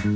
To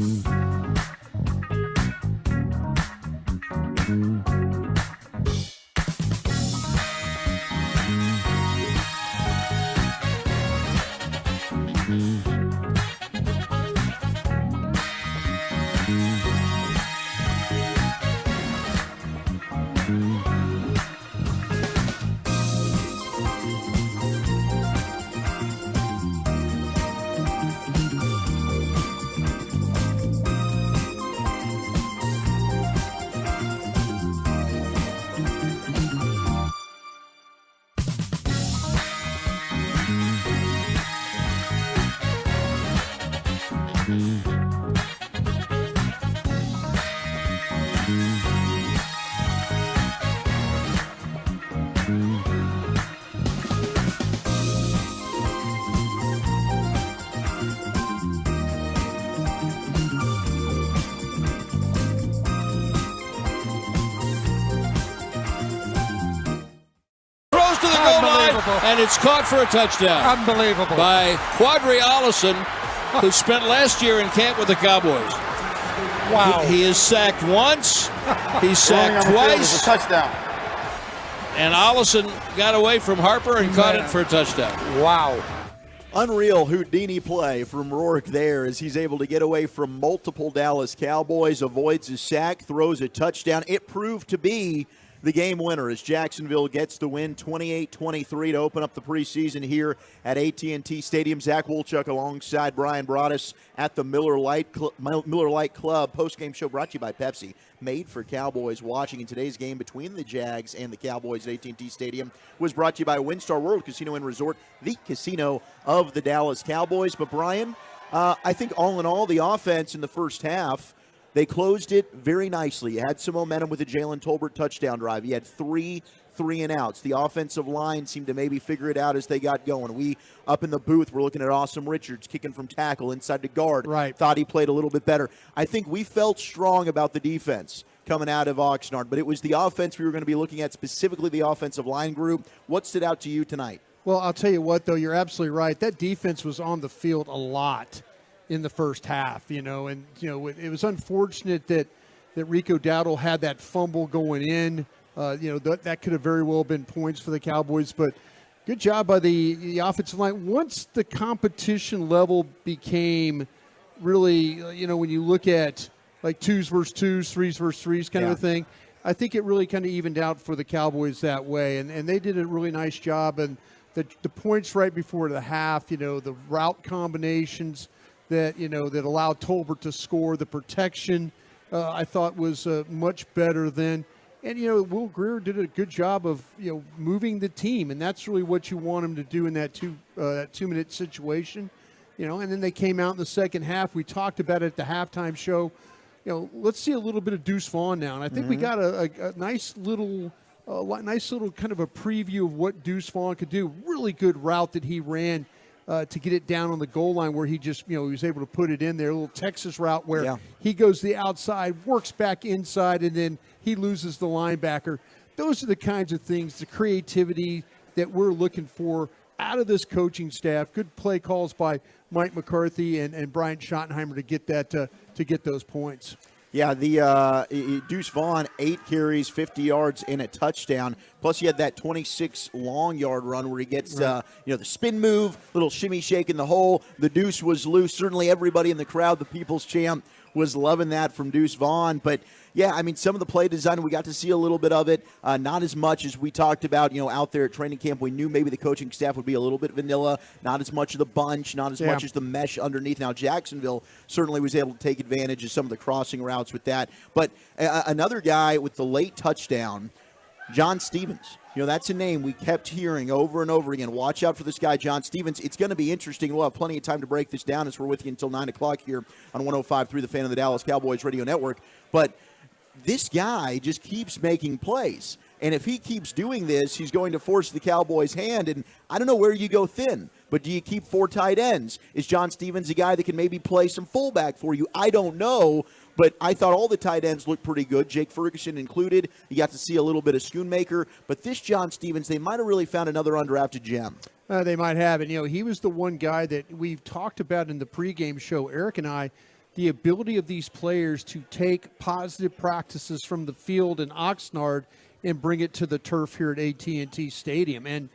the goal line, and it's caught for a touchdown. Unbelievable. By Quadri Allison, who spent last year in camp with the Cowboys. Wow. He is sacked once. He's sacked twice. A touchdown. And Allison got away from Harper and caught it for a touchdown. Wow. Unreal Houdini play from Rourke there as he's able to get away from multiple Dallas Cowboys, avoids a sack, throws a touchdown. It proved to be the game winner as Jacksonville gets the win 28-23 to open up the preseason here at AT&T Stadium. Zach Wolchuk alongside Brian Broaddus at the Miller Lite Club post-game show brought to you by Pepsi. Made for Cowboys watching. In today's game between the Jags and the Cowboys at AT&T Stadium was brought to you by WinStar World Casino and Resort, the casino of the Dallas Cowboys. But Brian, I think all in all, the offense in the first half, they closed it very nicely. You had some momentum with the Jalen Tolbert touchdown drive. You had three and outs. The offensive line seemed to maybe figure it out as they got going. We, up in the booth, we're looking at Awesome Richards kicking from tackle inside to guard. Right. Thought he played a little bit better. I think we felt strong about the defense coming out of Oxnard, but it was the offense we were going to be looking at, specifically the offensive line group. What stood out to you tonight? Well, I'll tell you what, though, you're absolutely right. That defense was on the field a lot in the first half, and it was unfortunate that Rico Dowdle had that fumble going in. That could have very well been points for the Cowboys, but good job by the offensive line. Once the competition level became really, when you look at like 2s versus 2s, 3s versus 3s kind of a thing, I think it really kind of evened out for the Cowboys that way, and they did a really nice job. And the points right before the half, the route combinations that allowed Tolbert to score, the protection I thought was much better than. And, Will Grier did a good job of, moving the team, and that's really what you want him to do in that two-minute situation. And then they came out in the second half. We talked about it at the halftime show. Let's see a little bit of Deuce Vaughn now. And I think we got a nice little kind of a preview of what Deuce Vaughn could do. Really good route that he ran to get it down on the goal line where he just, he was able to put it in there. A little Texas route where he goes the outside, works back inside, and then he loses the linebacker. Those are the kinds of things, the creativity that we're looking for out of this coaching staff. Good play calls by Mike McCarthy and Brian Schottenheimer to get that to get those points. Yeah, the Deuce Vaughn, 8 carries, 50 yards, and a touchdown. Plus, he had that 26 long-yard run where he gets, the spin move, little shimmy shake in the hole. The Deuce was loose. Certainly everybody in the crowd, the People's Champ, was loving that from Deuce Vaughn. But, yeah, I mean, some of the play design, we got to see a little bit of it. Not as much as we talked about, out there at training camp. We knew maybe the coaching staff would be a little bit vanilla, not as much of the bunch, not as much as the mesh underneath. Now, Jacksonville certainly was able to take advantage of some of the crossing routes with that. But another guy with the late touchdown, John Stevens. That's a name we kept hearing over and over again. Watch out for this guy, John Stevens. It's going to be interesting. We'll have plenty of time to break this down as we're with you until 9 o'clock here on 105.3 The Fan of the Dallas Cowboys Radio Network. But this guy just keeps making plays. And if he keeps doing this, he's going to force the Cowboys' hand. And I don't know where you go thin, but do you keep 4 tight ends? Is John Stevens a guy that can maybe play some fullback for you? I don't know. But I thought all the tight ends looked pretty good, Jake Ferguson included. You got to see a little bit of Schoonmaker. But this John Stevens, they might have really found another undrafted gem. They might have. And, he was the one guy that we've talked about in the pregame show, Eric and I, the ability of these players to take positive practices from the field in Oxnard and bring it to the turf here at AT&T Stadium. And,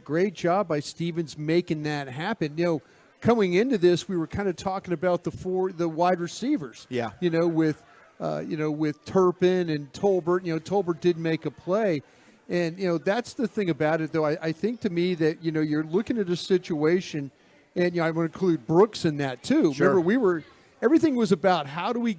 great job by Stevens making that happen. Coming into this, we were kind of talking about the wide receivers. Yeah. With Turpin and Tolbert. Tolbert did make a play. And, that's the thing about it, though. I think to me that, you're looking at a situation, and, I'm going to include Brooks in that, too. Sure. Remember, everything was about how do we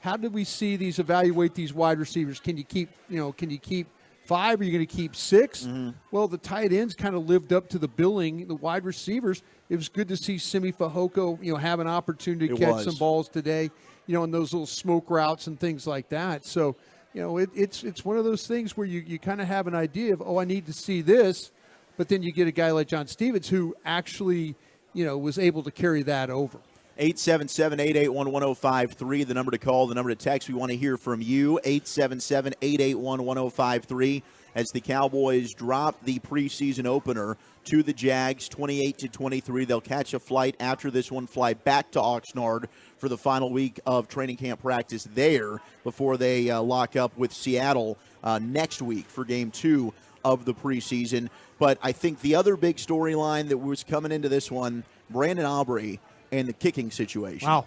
evaluate these wide receivers? Can you keep 5? Are you going to keep 6? Mm-hmm. Well, the tight ends kind of lived up to the billing. The wide receivers, it was good to see Simi Fehoko, have an opportunity to catch some balls today, on those little smoke routes and things like that. So, it's one of those things where you kind of have an idea of, I need to see this, but then you get a guy like John Stevens who actually, was able to carry that over. 877-881-1053, the number to call, the number to text. We want to hear from you, 877-881-1053, as the Cowboys drop the preseason opener to the Jags, 28-23. They'll catch a flight after this one, fly back to Oxnard for the final week of training camp practice there before they lock up with Seattle next week for Game 2 of the preseason. But I think the other big storyline that was coming into this one, Brandon Aubrey and the kicking situation. Wow.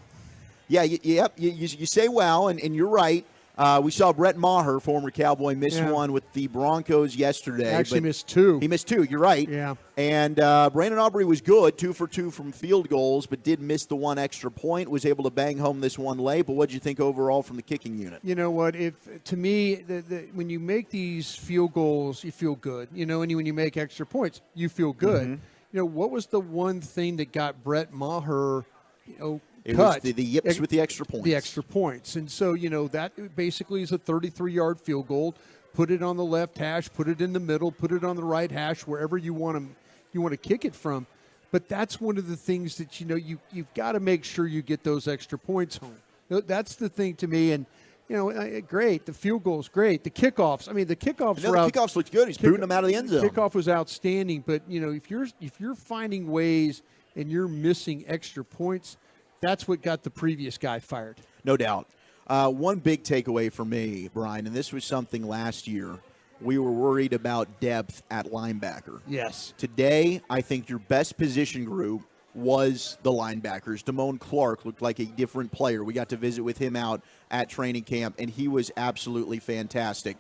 Yeah, you say wow, and you're right. We saw Brett Maher, former Cowboy, miss one with the Broncos yesterday. Actually missed 2. He missed 2, you're right. Yeah. And Brandon Aubrey was good, 2 for 2 from field goals, but did miss the one extra point, was able to bang home this one late. But what did you think overall from the kicking unit? You know what? To me, when you make these field goals, you feel good. And when you make extra points, you feel good. Mm-hmm. What was the one thing that got Brett Maher, It cut? was the yips with the extra points. The extra points. And so, that basically is a 33-yard field goal. Put it on the left hash, put it in the middle, put it on the right hash, wherever you want to kick it from. But that's one of the things that, you've got to make sure you get those extra points home. That's the thing to me. And, great. The field goal's great. The kickoffs. I mean, the kickoffs were the kickoffs looked good. He's booting them out of the end zone. Kickoff was outstanding. But, if you're finding ways and you're missing extra points, that's what got the previous guy fired. No doubt. One big takeaway for me, Brian, and this was something last year, we were worried about depth at linebacker. Yes. Today, I think your best position group was the linebackers. Damone Clark looked like a different player. We got to visit with him out at training camp, and he was absolutely fantastic.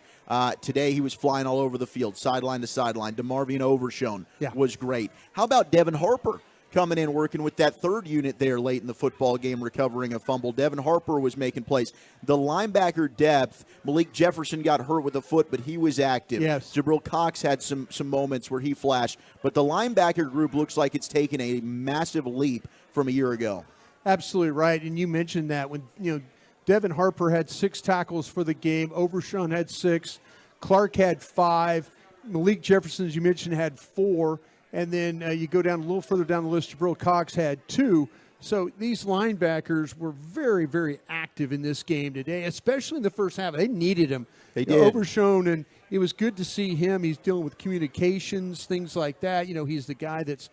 Today, he was flying all over the field, sideline to sideline. DeMarvion Overshown was great. How about Devin Harper coming in, working with that third unit there late in the football game, recovering a fumble? Devin Harper was making plays. The linebacker depth, Malik Jefferson got hurt with a foot, but he was active. Yes. Jabril Cox had some moments where he flashed. But the linebacker group looks like it's taken a massive leap from a year ago. Absolutely right. And you mentioned that when, Devin Harper had 6 tackles for the game. Overshown had 6. Clark had 5. Malik Jefferson, as you mentioned, had 4. And then you go down a little further down the list, Jabril Cox had 2. So these linebackers were very, very active in this game today, especially in the first half. They needed him. They did. Overshown, and it was good to see him. He's dealing with communications, things like that. He's the guy that's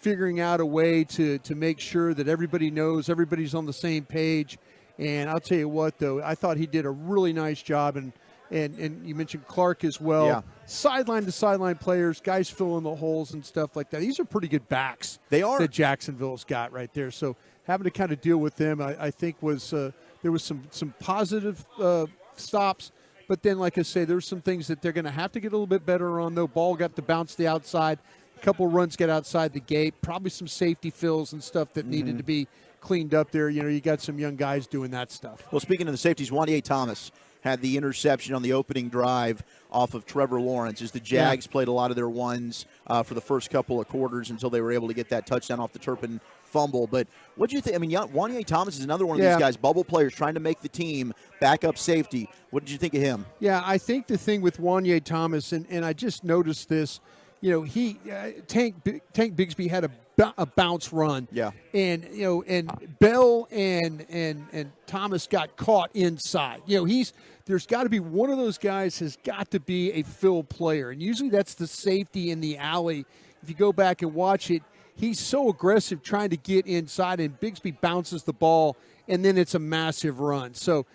figuring out a way to make sure that everybody knows, everybody's on the same page. And I'll tell you what, though, I thought he did a really nice job. And you mentioned Clark as well. Yeah. Sideline to sideline players, guys filling the holes and stuff like that. These are pretty good backs. They are. That Jacksonville's got right there. So having to kind of deal with them, I think was there was some positive stops. But then, like I say, there's some things that they're going to have to get a little bit better on, though. Ball got to bounce the outside. A couple runs get outside the gate. Probably some safety fills and stuff that needed to be cleaned up there. You got some young guys doing that stuff. Well, speaking of the safeties, Wanye Thomas had the interception on the opening drive off of Trevor Lawrence as the Jags played a lot of their ones for the first couple of quarters until they were able to get that touchdown off the Turpin fumble. But what do you think? I mean, Wanye Thomas is another one of these guys, bubble players trying to make the team, backup safety. What did you think of him? Yeah, I think the thing with Wanye Thomas, and I just noticed this, Tank Bigsby had a bounce run. Yeah. And and Bell and Thomas got caught inside. There's got to be one of those guys has got to be a fill player. And usually that's the safety in the alley. If you go back and watch it, he's so aggressive trying to get inside, and Bigsby bounces the ball and then it's a massive run. So,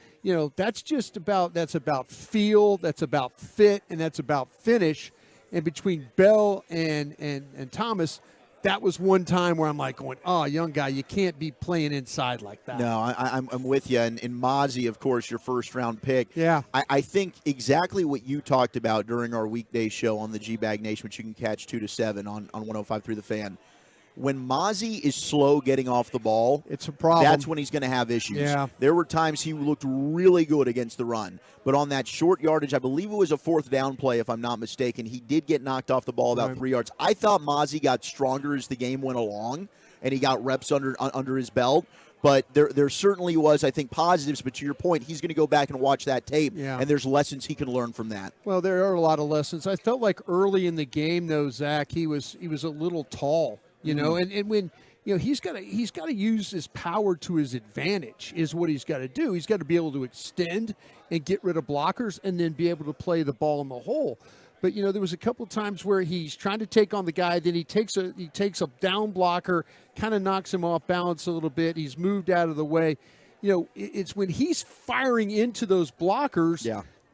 that's about feel, that's about fit, and that's about finish. And between Bell and Thomas, that was one time where I'm like going, oh, young guy, you can't be playing inside like that. No, I'm with you. And Mozzie, of course, your first-round pick. Yeah. I think exactly what you talked about during our weekday show on the G-Bag Nation, which you can catch 2 to 7 on 105.3 The Fan. When Mozzie is slow getting off the ball, it's a problem. That's when he's going to have issues. Yeah. There were times he looked really good against the run. But on that short yardage, I believe it was a 4th down play, if I'm not mistaken, he did get knocked off the ball about 3 yards. I thought Mozzie got stronger as the game went along, and he got reps under his belt. But there certainly was, I think, positives. But to your point, he's going to go back and watch that tape, and there's lessons he can learn from that. Well, there are a lot of lessons. I felt like early in the game, though, Zach, he was a little tall. And when he's got to use his power to his advantage is what he's got to do. He's got to be able to extend and get rid of blockers and then be able to play the ball in the hole. But there was a couple of times where he's trying to take on the guy, then he takes a down blocker, kind of knocks him off balance a little bit. He's moved out of the way. It's when he's firing into those blockers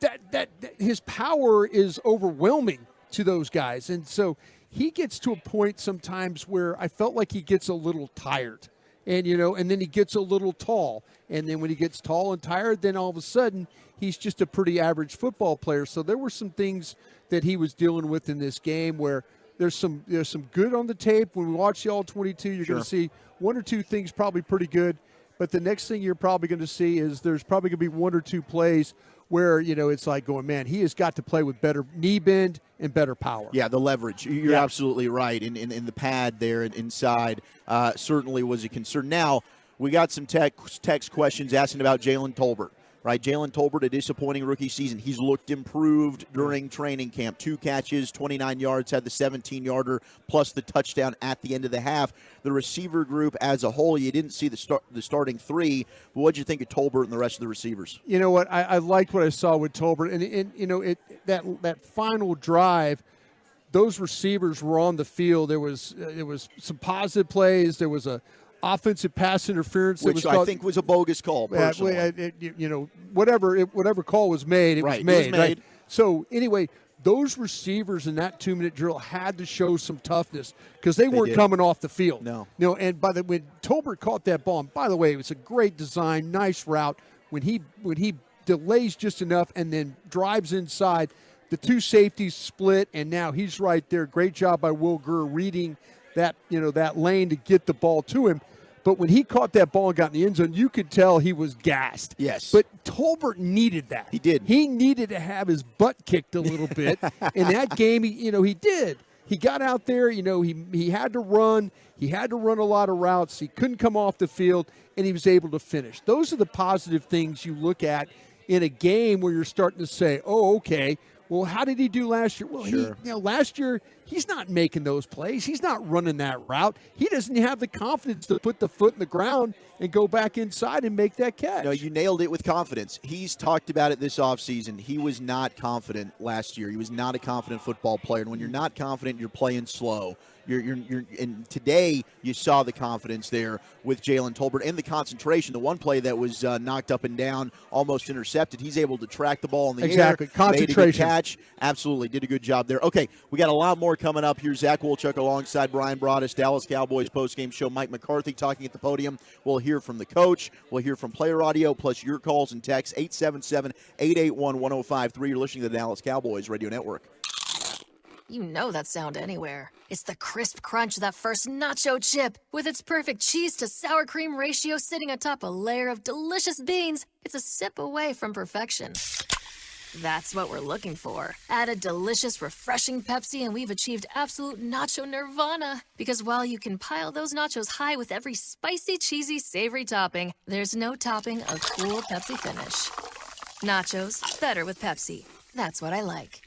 that his power is overwhelming to those guys, and so he gets to a point sometimes where I felt like he gets a little tired, and then he gets a little tall, and then when he gets tall and tired, then all of a sudden he's just a pretty average football player. So there were some things that he was dealing with in this game where there's some good on the tape. When we watch the All-22, you're going to see one or two things probably pretty good, but the next thing you're probably going to see is there's probably going to be one or two plays where, it's like going, man, he has got to play with better knee bend and better power. Yeah, the leverage. You're absolutely right. In the pad there inside certainly was a concern. Now, we got some text questions asking about Jalen Tolbert. Right, Jalen Tolbert, a disappointing rookie season. He's looked improved during training camp. 2 catches, 29 yards, had the 17-yarder, plus the touchdown at the end of the half. The receiver group as a whole, you didn't see the starting 3, but what did you think of Tolbert and the rest of the receivers? You know what? I liked what I saw with Tolbert. And that final drive, those receivers were on the field. There was some positive plays. There was a offensive pass interference, which I think was a bogus call. Personally, whatever call was made, it was made. Right? So anyway, those receivers in that 2-minute drill had to show some toughness because they weren't coming off the field. No. And when Tolbert caught that ball, and by the way, it was a great design, nice route. When he delays just enough and then drives inside, the 2 safeties split, and now he's right there. Great job by Will Gurr reading that lane to get the ball to him. But when he caught that ball and got in the end zone, you could tell he was gassed. Yes. But Tolbert needed that. He did. He needed to have his butt kicked a little bit. In that game, he did. He got out there, he had to run. He had to run a lot of routes. He couldn't come off the field, and he was able to finish. Those are the positive things you look at in a game where you're starting to say, oh, okay, well, how did he do last year? Well, last year, he's not making those plays. He's not running that route. He doesn't have the confidence to put the foot in the ground and go back inside and make that catch. No, you nailed it with confidence. He's talked about it this offseason. He was not confident last year. He was not a confident football player. And when you're not confident, you're playing slow. And today you saw the confidence there with Jalen Tolbert and the concentration. The one play that was knocked up and down, almost intercepted. He's able to track the ball in the air. Concentration. Made a good catch. Absolutely, did a good job there. Okay, we got a lot more coming up here. Zach Wolchuk alongside Brian Broaddus, Dallas Cowboys postgame show. Mike McCarthy talking at the podium. We'll hear from the coach. We'll hear from player audio, plus your calls and texts. 877-881-1053. You're listening to the Dallas Cowboys Radio Network. You know that sound anywhere. It's the crisp crunch of that first nacho chip. With its perfect cheese to sour cream ratio sitting atop a layer of delicious beans, it's a sip away from perfection. That's what we're looking for. Add a delicious, refreshing Pepsi and we've achieved absolute nacho nirvana. Because while you can pile those nachos high with every spicy, cheesy, savory topping, there's no topping a cool Pepsi finish. Nachos, better with Pepsi. That's what I like.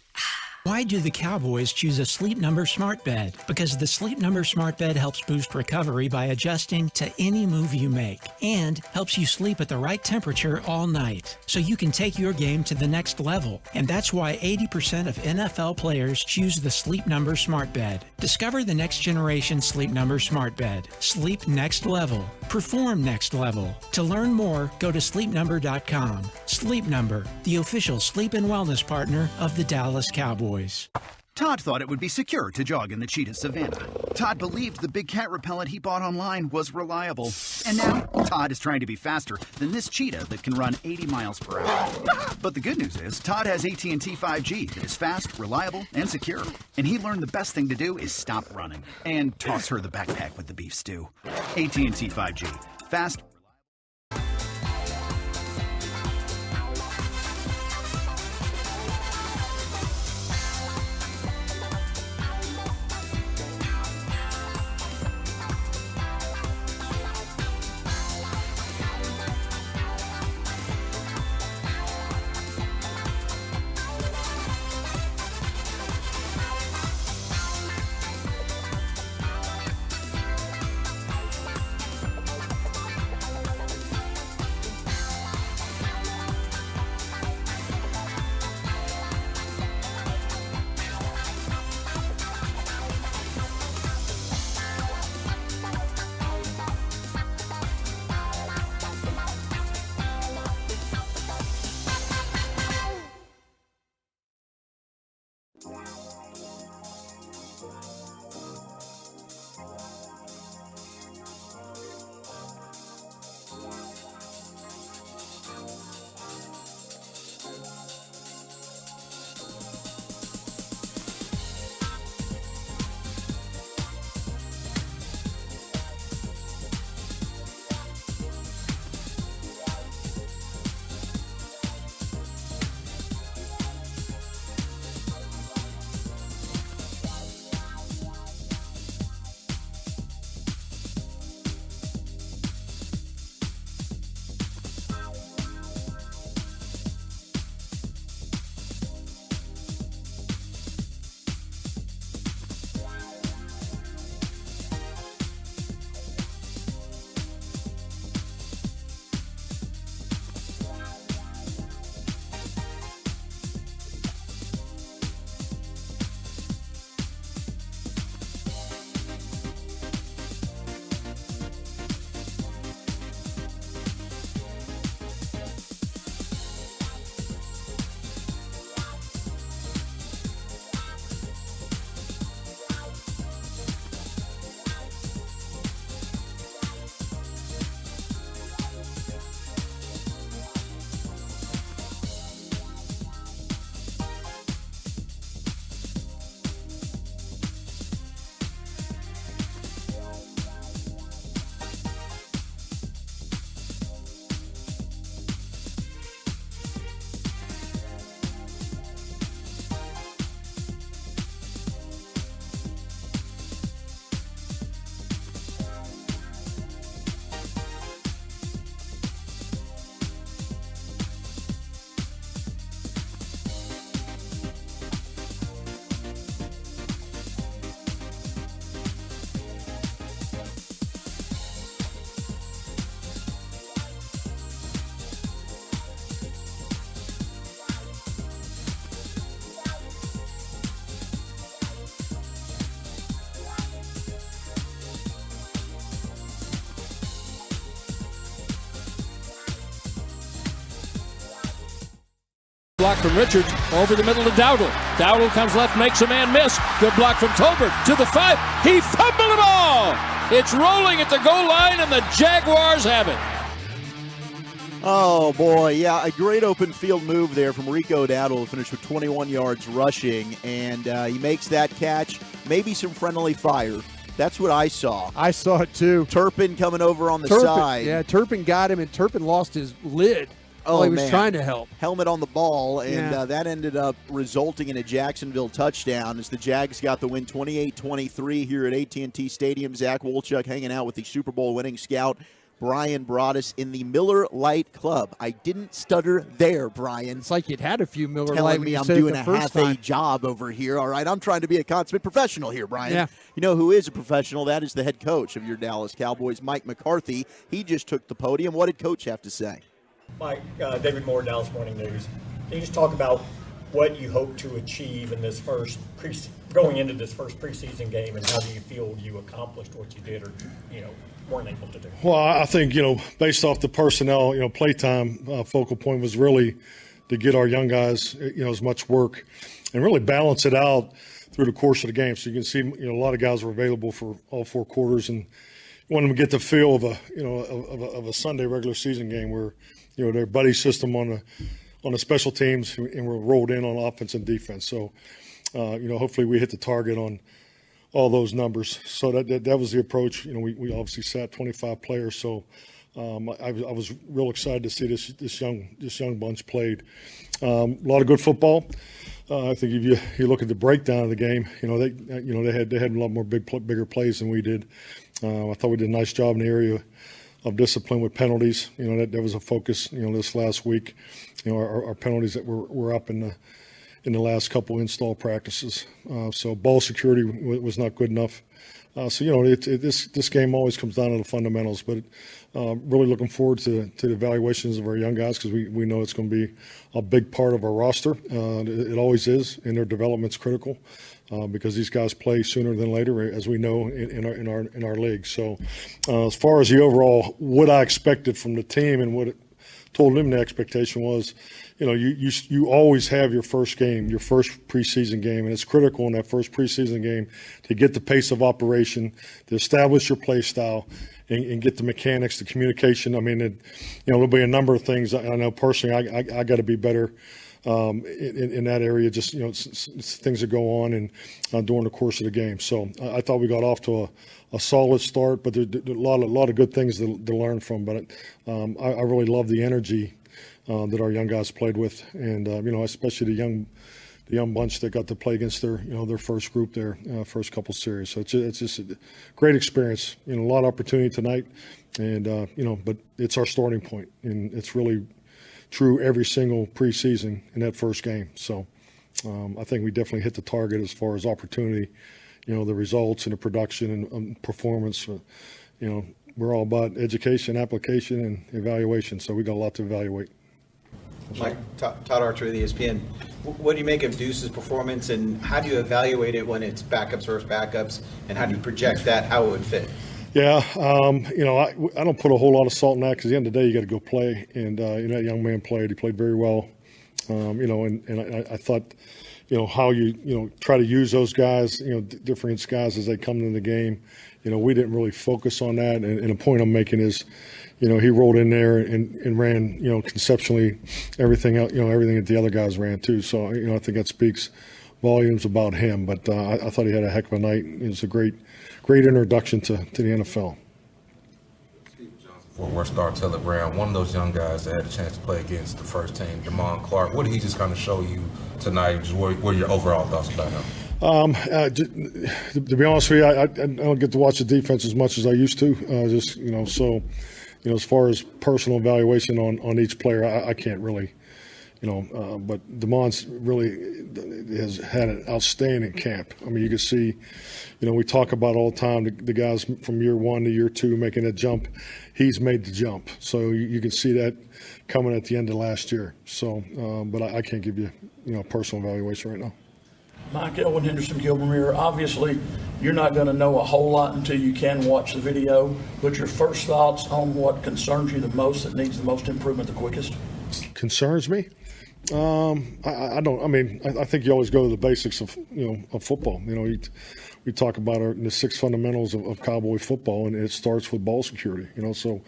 Why do the Cowboys choose a Sleep Number smart bed? Because the Sleep Number smart bed helps boost recovery by adjusting to any move you make and helps you sleep at the right temperature all night, so you can take your game to the next level. And that's why 80% of NFL players choose the Sleep Number smart bed. Discover the next generation Sleep Number smart bed. Sleep next level. Perform next level. To learn more, go to sleepnumber.com. Sleep Number, the official sleep and wellness partner of the Dallas Cowboys. Todd thought it would be secure to jog in the cheetah savanna. Todd believed the big cat repellent he bought online was reliable. And now, Todd is trying to be faster than this cheetah that can run 80 miles per hour. But the good news is, Todd has AT&T 5G that is fast, reliable, and secure. And he learned the best thing to do is stop running and toss her the backpack with the beef stew. AT&T 5G. Fast, Block from Richards, over the middle to Dowdle. Dowdle comes left, makes a man miss. Good block from Tolbert to the 5. He fumbled the ball. It's rolling at the goal line, and the Jaguars have it. Oh, boy, yeah, a great open field move there from Rico Dowdle to finish with 21 yards rushing, and he makes that catch. Maybe some friendly fire. That's what I saw. I saw it, too. Turpin coming over on the side. Yeah, Turpin got him, and Turpin lost his lid. Oh, he was man. Trying to help. Helmet on the ball, and Yeah. that ended up resulting in a Jacksonville touchdown as the Jags got the win 28-23 here at AT&T Stadium. Zach Wolchuk hanging out with the Super Bowl winning scout Brian Broaddus in the Miller Lite Club. I didn't stutter there, Brian. It's like you'd had a few Miller Lite. Telling me I'm doing a half-a job over here. All right, I'm trying to be a consummate professional here, Brian. Yeah. You know who is a professional? That is the head coach of your Dallas Cowboys, Mike McCarthy. He just took the podium. What did Coach have to say? Mike, David Moore, Dallas Morning News. Can you just talk about what you hope to achieve in this going into this first preseason game, and how do you feel you accomplished what you did or weren't able to do? Well, I think based off the personnel, playtime focal point was really to get our young guys as much work and really balance it out through the course of the game. So you can see a lot of guys were available for all 4 quarters, and you want them to get the feel of a Sunday regular season game where their buddy system on the special teams, and we're rolled in on offense and defense. So, hopefully we hit the target on all those numbers. So that was the approach. We obviously sat 25 players. So I was real excited to see this young bunch played. A lot of good football. I think if you look at the breakdown of the game, they had a lot more bigger plays than we did. I thought we did a nice job in the area of discipline with penalties. That was a focus. This last week, our penalties that were up in the last couple install practices. So ball security was not good enough. This game always comes down to the fundamentals. But really looking forward to the evaluations of our young guys, because we know it's going to be a big part of our roster. It always is, and their development's critical. Because these guys play sooner than later, as we know in our league. So, as far as the overall, what I expected from the team and what it told them the expectation was, you always have your first game, your first preseason game, and it's critical in that first preseason game to get the pace of operation, to establish your play style, and get the mechanics, the communication. I mean, there'll be a number of things. I know personally, I got to be better. In that area, just things that go on and during the course of the game. So I thought we got off to a solid start, but there's a lot of good things to learn from. But I really love the energy that our young guys played with, and especially the young bunch that got to play against their first group there, first couple series. So it's just a great experience. A lot of opportunity tonight, and but it's our starting point, and it's really true every single preseason in that first game. So I think we definitely hit the target as far as opportunity, the results and the production and performance. We're all about education, application, and evaluation. So we got a lot to evaluate. Mike, Todd Archer of the ESPN. What do you make of Deuce's performance, and how do you evaluate it when it's backups versus backups, and how do you project that, how it would fit? Yeah, I don't put a whole lot of salt in that, because at the end of the day, you got to go play. And that young man played. He played very well. And I thought, how you try to use those guys, different guys as they come into the game. We didn't really focus on that. And the point I'm making is, he rolled in there and ran, conceptually everything out, everything that the other guys ran too. So I think that speaks volumes about him. But I thought he had a heck of a night. It was a great introduction to the NFL. Fort Worth Star Telegram, one of those young guys that had a chance to play against the first team, Damon Clark. What did he just kind of show you tonight? Just what are your overall thoughts about him? To be honest with you, I don't get to watch the defense as much as I used to. So as far as personal evaluation on each player, I can't really. But Damon's really has had an outstanding camp. I mean, you can see, we talk about all the time the guys from year 1 to year 2 making that jump. He's made the jump. So you can see that coming at the end of last year. So, but I can't give you, a personal evaluation right now. Mike, Elwin Henderson, Gilbermere. Obviously, you're not going to know a whole lot until you can watch the video. But your first thoughts on what concerns you the most, that needs the most improvement the quickest? Concerns me? I don't. I mean, I think you always go to the basics of football. We talk about the 6 fundamentals of Cowboy football, and it starts with ball security. So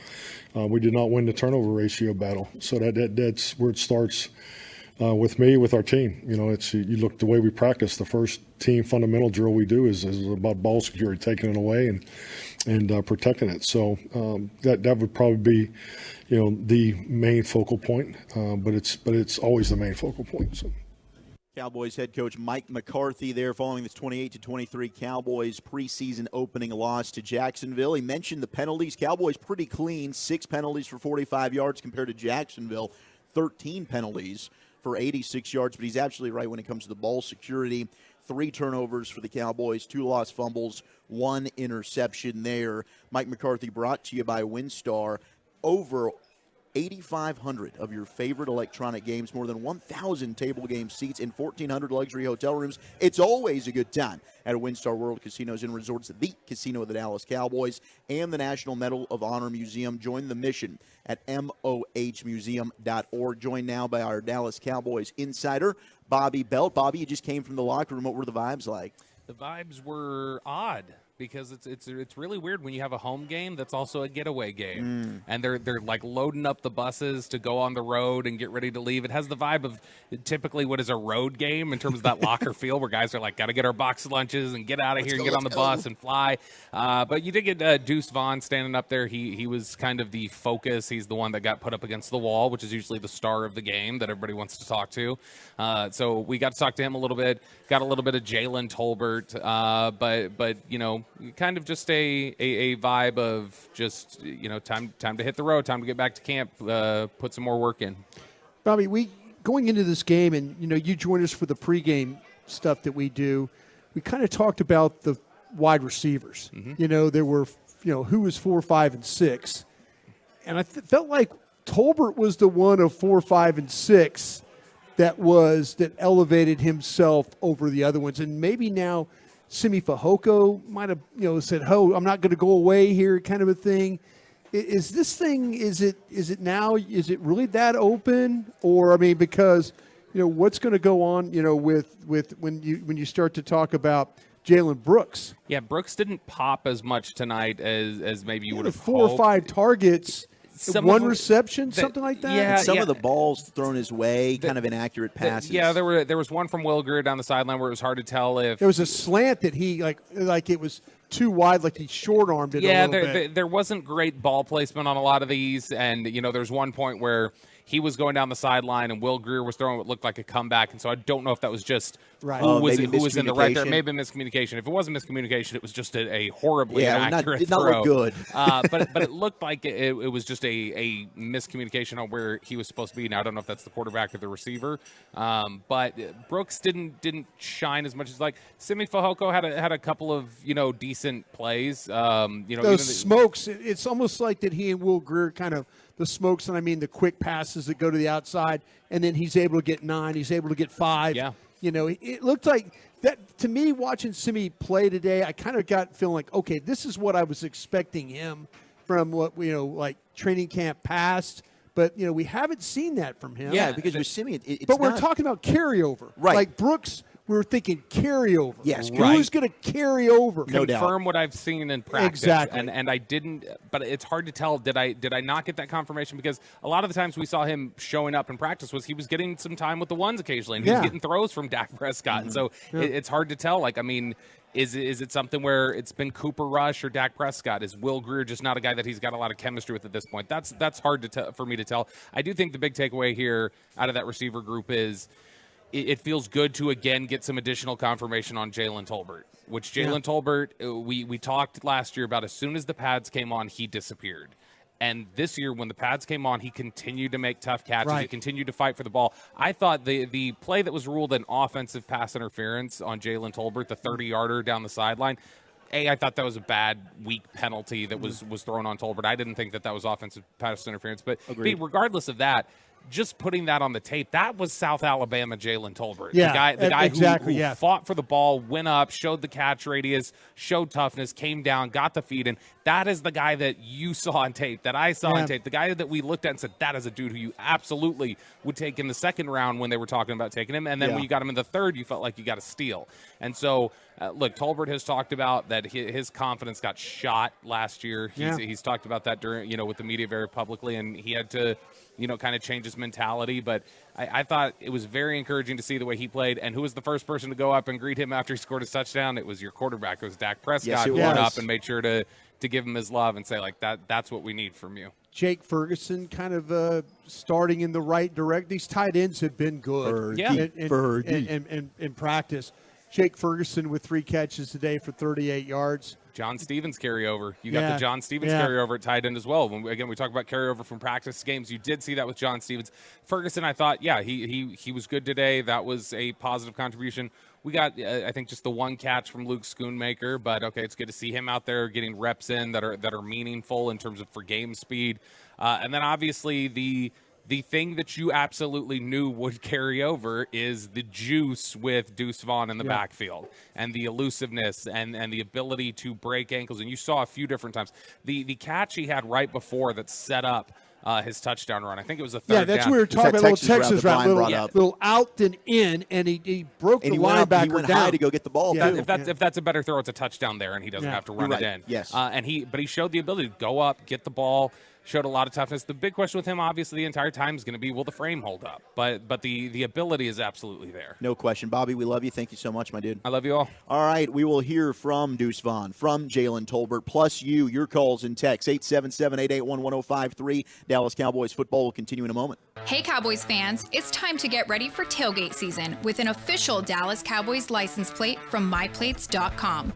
we did not win the turnover ratio battle. So that's where it starts with me, with our team. You look the way we practice. The first team fundamental drill we do is about ball security, taking it away and protecting it. So that would probably be the main focal point, but it's always the main focal point. So. Cowboys head coach Mike McCarthy there following this 28-23 Cowboys preseason opening loss to Jacksonville. He mentioned the penalties. Cowboys pretty clean, 6 penalties for 45 yards compared to Jacksonville, 13 penalties for 86 yards. But he's absolutely right when it comes to the ball security. 3 turnovers for the Cowboys, 2 lost fumbles, 1 interception there. Mike McCarthy brought to you by WinStar. Over 8,500 of your favorite electronic games, more than 1,000 table game seats, and 1,400 luxury hotel rooms. It's always a good time at WinStar World Casinos and Resorts, the casino of the Dallas Cowboys, and the National Medal of Honor Museum. Join the mission at mohmuseum.org. Joined now by our Dallas Cowboys insider, Bobby Belt. Bobby, you just came from the locker room. What were the vibes like? The vibes were odd, because it's really weird when you have a home game that's also a getaway game, and they're like loading up the buses to go on the road and get ready to leave. It has the vibe of typically what is a road game in terms of that locker feel, where guys are like, got to get our box lunches and get out of here and get on the bus and fly. But you did get Deuce Vaughn standing up there. He was kind of the focus. He's the one that got put up against the wall, which is usually the star of the game that everybody wants to talk to. So we got to talk to him a little bit. Got a little bit of Jalen Tolbert, but you know, kind of just a vibe of just, you know, time to hit the road, time to get back to camp, put some more work in. Bobby, we going into this game, and you know, you joined us for the pregame stuff that we do. We kind of talked about the wide receivers. You know, there were, you know, who was 4, 5, and 6, and I felt like Tolbert was the one of 4, 5, and 6 that elevated himself over the other ones, and maybe now Simi Fehoko might have, you know, said, "Oh, I'm not going to go away here," kind of a thing. Is this thing? Is it now? Is it really that open? Or I mean, because you know what's going to go on? You know, with when you start to talk about Jalen Brooks. Yeah, Brooks didn't pop as much tonight as maybe you would have 4 or 5 targets. One reception, something like that. Yeah, some of the balls thrown his way, kind of inaccurate passes. Yeah, there was one from Will Greer down the sideline where it was hard to tell if there was a slant that he like it was too wide, like he short-armed it. Yeah, a little bit. There wasn't great ball placement on a lot of these, and you know, there's one point where he was going down the sideline and Will Greer was throwing what looked like a comeback, and so I don't know if that was just who was in the right there. Maybe miscommunication. If it wasn't miscommunication, it was just a horribly inaccurate throw. Not look good. But it looked like it was just a miscommunication on where he was supposed to be. Now I don't know if that's the quarterback or the receiver, but Brooks didn't shine as much as like Simi Fehoko had a couple of, you know, decent plays. You know, those smokes. It's almost like that he and Will Greer kind of. The smokes, and I mean the quick passes that go to the outside, and then he's able to get 9, he's able to get 5. Yeah. You know, it looked like that to me watching Simi play today. I kind of got feeling like, okay, this is what I was expecting him from what, you know, like training camp past. But, you know, we haven't seen that from him. Yeah, because with Simi, it's but we're talking about carryover. Right. Like Brooks, we were thinking carryover. Yes, who's going to carry over? No doubt. Confirm what I've seen in practice. Exactly. And I didn't, but it's hard to tell. Did I not get that confirmation? Because a lot of the times we saw him showing up in practice was he was getting some time with the ones occasionally, and he was getting throws from Dak Prescott. And so it's hard to tell. Like, I mean, is it something where it's been Cooper Rush or Dak Prescott? Is Will Greer just not a guy that he's got a lot of chemistry with at this point? That's hard for me to tell. I do think the big takeaway here out of that receiver group is it feels good to, again, get some additional confirmation on Jalen Tolbert, which Jalen Tolbert, we talked last year about as soon as the pads came on, he disappeared. And this year, when the pads came on, he continued to make tough catches. Right. He continued to fight for the ball. I thought the play that was ruled an offensive pass interference on Jalen Tolbert, the 30-yarder down the sideline, I thought that was a bad, weak penalty that was thrown on Tolbert. I didn't think that was offensive pass interference. But B, regardless of that, just putting that on the tape, that was South Alabama Jalen Tolbert. Yeah, the guy exactly, who fought for the ball, went up, showed the catch radius, showed toughness, came down, got the feed in. That is the guy that you saw on tape, that I saw on tape, the guy that we looked at and said, that is a dude who you absolutely would take in the second round when they were talking about taking him. And then when you got him in the third, you felt like you got a steal. And so, look, Tolbert has talked about that his confidence got shot last year. He's talked about that during, you know, with the media very publicly, and he had to, you know, kind of change his mentality. But I thought it was very encouraging to see the way he played. And who was the first person to go up and greet him after he scored his touchdown? It was your quarterback. It was Dak Prescott, who went up and made sure to give him his love and say, like, that's what we need from you. Jake Ferguson kind of starting in the right direction. These tight ends have been good in practice. Jake Ferguson with 3 catches today for 38 yards. John Stevens carryover. You got the John Stevens carryover at tight end as well. Again, we talk about carryover from practice games. You did see that with John Stevens. Ferguson, I thought, he was good today. That was a positive contribution. We got, I think, just the one catch from Luke Schoonmaker, but okay, it's good to see him out there getting reps in that are meaningful in terms of for game speed. And then obviously the thing that you absolutely knew would carry over is the juice with Deuce Vaughn in the backfield and the elusiveness and the ability to break ankles. And you saw a few different times. The catch he had right before that set up his touchdown run. I think it was a third down. Yeah, that's what we were talking about, little Texas route, little out and in, and he broke the linebacker he went down. high to go get the ball. Yeah. If that's a better throw, it's a touchdown there, and he doesn't have to run it in. Yes. But he showed the ability to go up, get the ball, showed a lot of toughness. The big question with him, obviously, the entire time is going to be, will the frame hold up? But the ability is absolutely there. No question. Bobby, we love you. Thank you so much, my dude. I love you all. All right, we will hear from Deuce Vaughn, from Jalen Tolbert, plus your calls and texts, 877-881-1053. Dallas Cowboys football will continue in a moment. Hey, Cowboys fans, it's time to get ready for tailgate season with an official Dallas Cowboys license plate from myplates.com.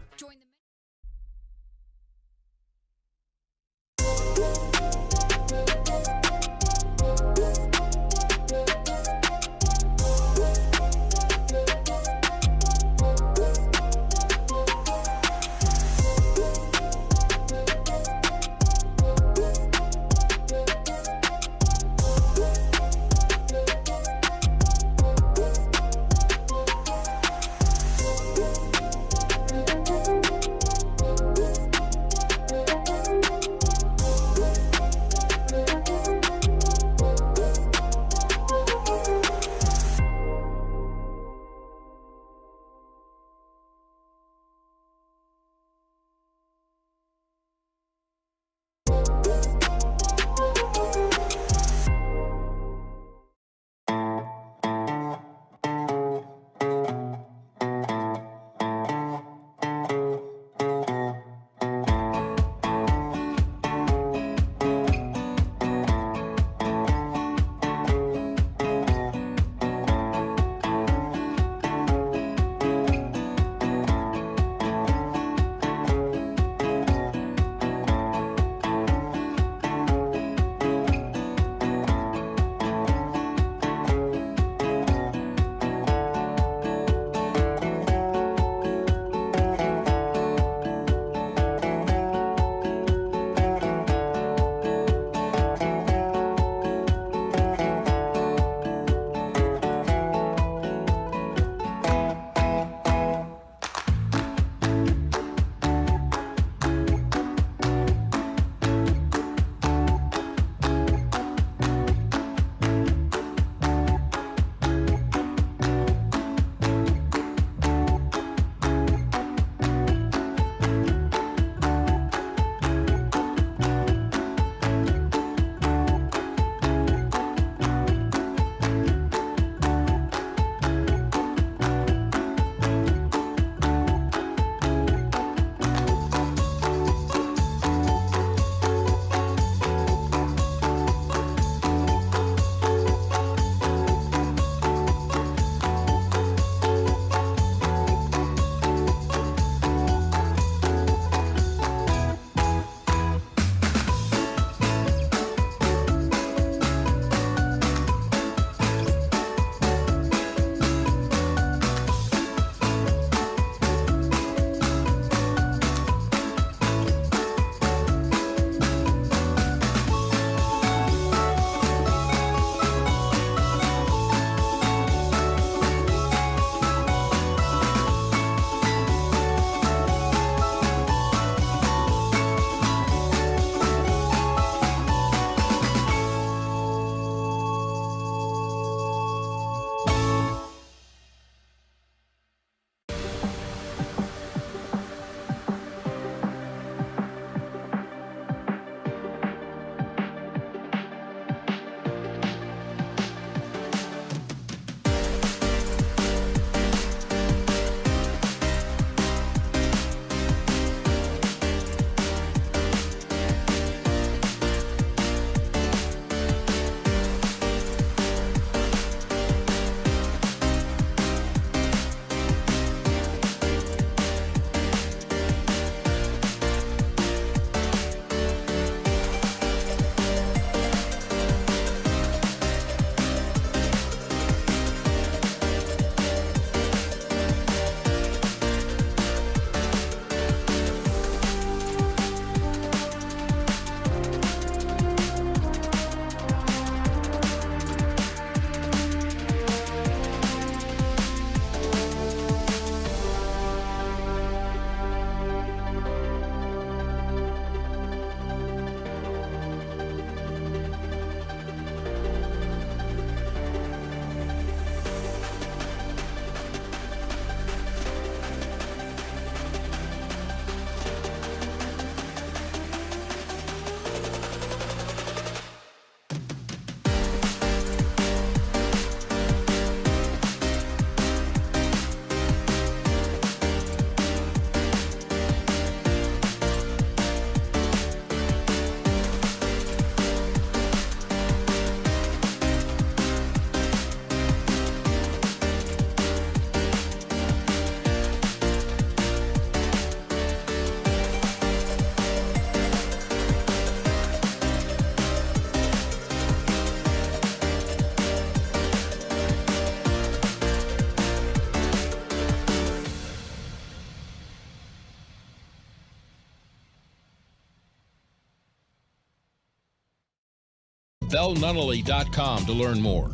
BellNunnally.com to learn more.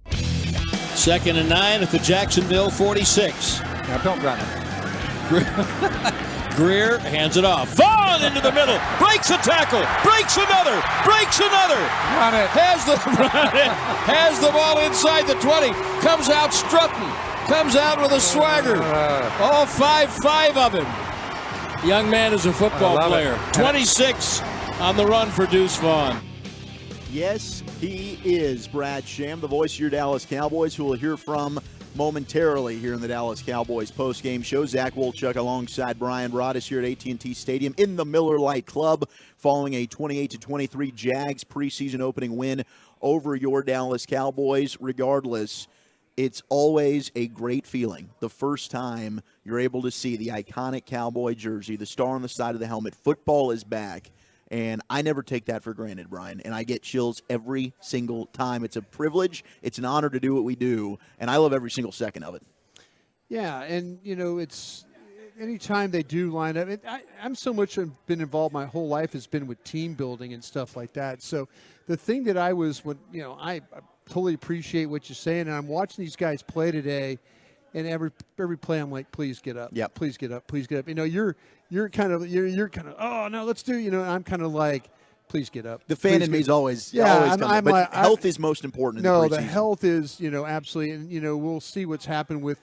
2nd and 9 at the Jacksonville 46. Now don't run it. Greer hands it off. Vaughn into the middle. Breaks a tackle. Breaks another. Breaks another. Run it. Has the ball inside the 20. Comes out strutting. Comes out with a swagger. All 5 of him. Young man is a football player. 26 on the run for Deuce Vaughn. Yes, he is. Brad Sham, the voice of your Dallas Cowboys, who we'll hear from momentarily here in the Dallas Cowboys postgame show. Zach Wolchuk alongside Brian Broaddus here at AT&T Stadium in the Miller Lite Club following a 28-23 Jags preseason opening win over your Dallas Cowboys. Regardless, it's always a great feeling the first time you're able to see the iconic Cowboy jersey, the star on the side of the helmet. Football is back. And I never take that for granted, Brian. And I get chills every single time. It's a privilege. It's an honor to do what we do. And I love every single second of it. Yeah, and, it's anytime they do line up. I'm so much been involved my whole life has been with team building and stuff like that. So the thing that I totally appreciate what you're saying. And I'm watching these guys play today. And every play, I'm like, please get up. Yep. Please get up. Please get up. You're kind of, oh no, let's do. I'm kind of like, please get up. The fan in me is always, but health is most important. No, the health is, absolutely, and we'll see what's happened with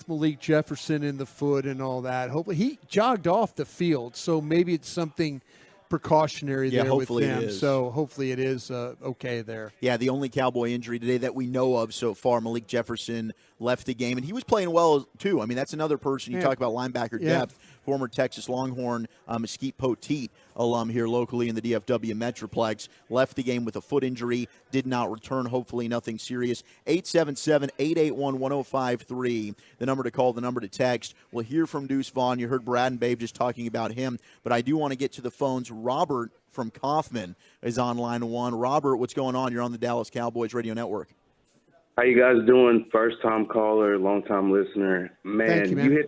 Malik Jefferson in the foot and all that. Hopefully, he jogged off the field, so maybe it's something precautionary there with them. So hopefully it is okay there. Yeah, the only Cowboy injury today that we know of so far, Malik Jefferson left the game, and he was playing well too. I mean, that's another person. You talk about linebacker depth. Former Texas Longhorn, Mesquite Poteet alum here locally in the DFW Metroplex, left the game with a foot injury, did not return, hopefully nothing serious. 877-881-1053, the number to call, the number to text. We'll hear from Deuce Vaughn. You heard Brad and Babe just talking about him, but I do want to get to the phones. Robert from Kaufman is on line 1. Robert, what's going on? You're on the Dallas Cowboys Radio Network. How you guys doing? First-time caller, long-time listener. Man, thank you, man.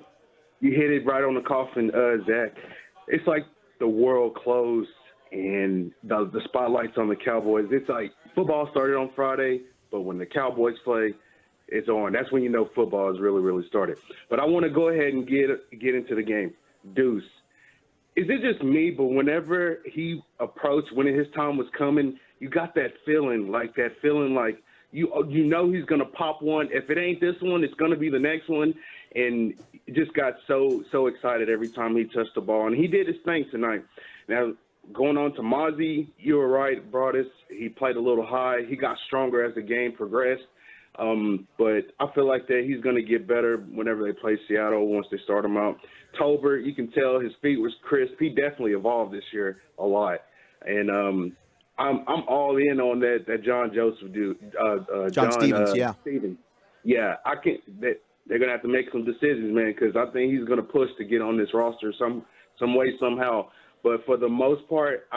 You hit it right on the coffin, Zach. It's like the world closed and the spotlight's on the Cowboys. It's like football started on Friday, but when the Cowboys play, it's on. That's when you know football has really, really started. But I want to go ahead and get into the game. Deuce, is it just me, but whenever he approached, when his time was coming, you got that feeling like you know he's going to pop one. If it ain't this one, it's going to be the next one. And just got so excited every time he touched the ball. And he did his thing tonight. Now, going on to Mozzie, you were right, Broaddus. He played a little high. He got stronger as the game progressed. But I feel like that he's going to get better whenever they play Seattle once they start him out. Tolbert, you can tell his feet was crisp. He definitely evolved this year a lot. And I'm all in on that John Joseph dude. John Stevens, Stevens. Yeah, I can't. They're going to have to make some decisions, man, because I think he's going to push to get on this roster some way, somehow. But for the most part,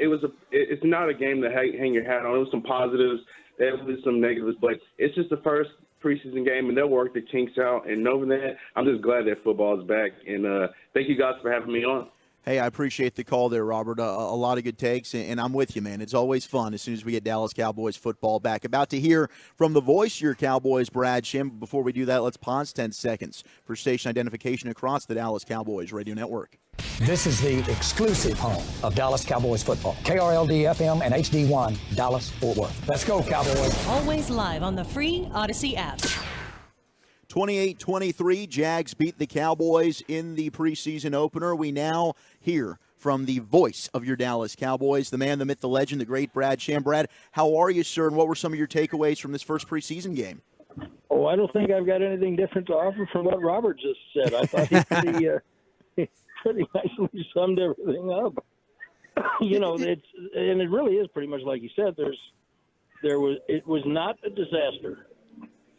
it's not a game to hang your hat on. It was some positives. There was some negatives, but it's just the first preseason game, and they'll work the kinks out. And over that, I'm just glad that football is back. And thank you guys for having me on. Hey, I appreciate the call there, Robert. A lot of good takes, and I'm with you, man. It's always fun as soon as we get Dallas Cowboys football back. About to hear from the voice of your Cowboys, Brad Sham. Before we do that, let's pause 10 seconds for station identification across the Dallas Cowboys Radio Network. This is the exclusive home of Dallas Cowboys football. KRLD FM and HD1, Dallas, Fort Worth. Let's go, Cowboys. Always live on the free Odyssey app. 28-23, Jags beat the Cowboys in the preseason opener. We now hear from the voice of your Dallas Cowboys, the man, the myth, the legend, the great Brad Sham. Brad, how are you, sir, and what were some of your takeaways from this first preseason game? Oh, I don't think I've got anything different to offer from what Robert just said. I thought he pretty nicely summed everything up. It really is pretty much like you said. It was not a disaster.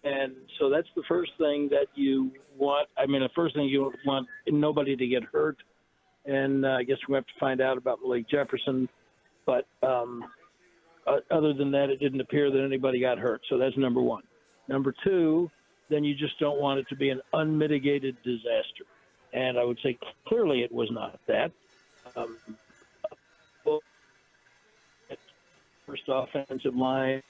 And so that's the first thing that you want. I mean, the first thing you want nobody to get hurt. And I guess we have to find out about Malik Jefferson. But other than that, it didn't appear that anybody got hurt. So that's number one. Number two, then you just don't want it to be an unmitigated disaster. And I would say clearly it was not that. first offensive line,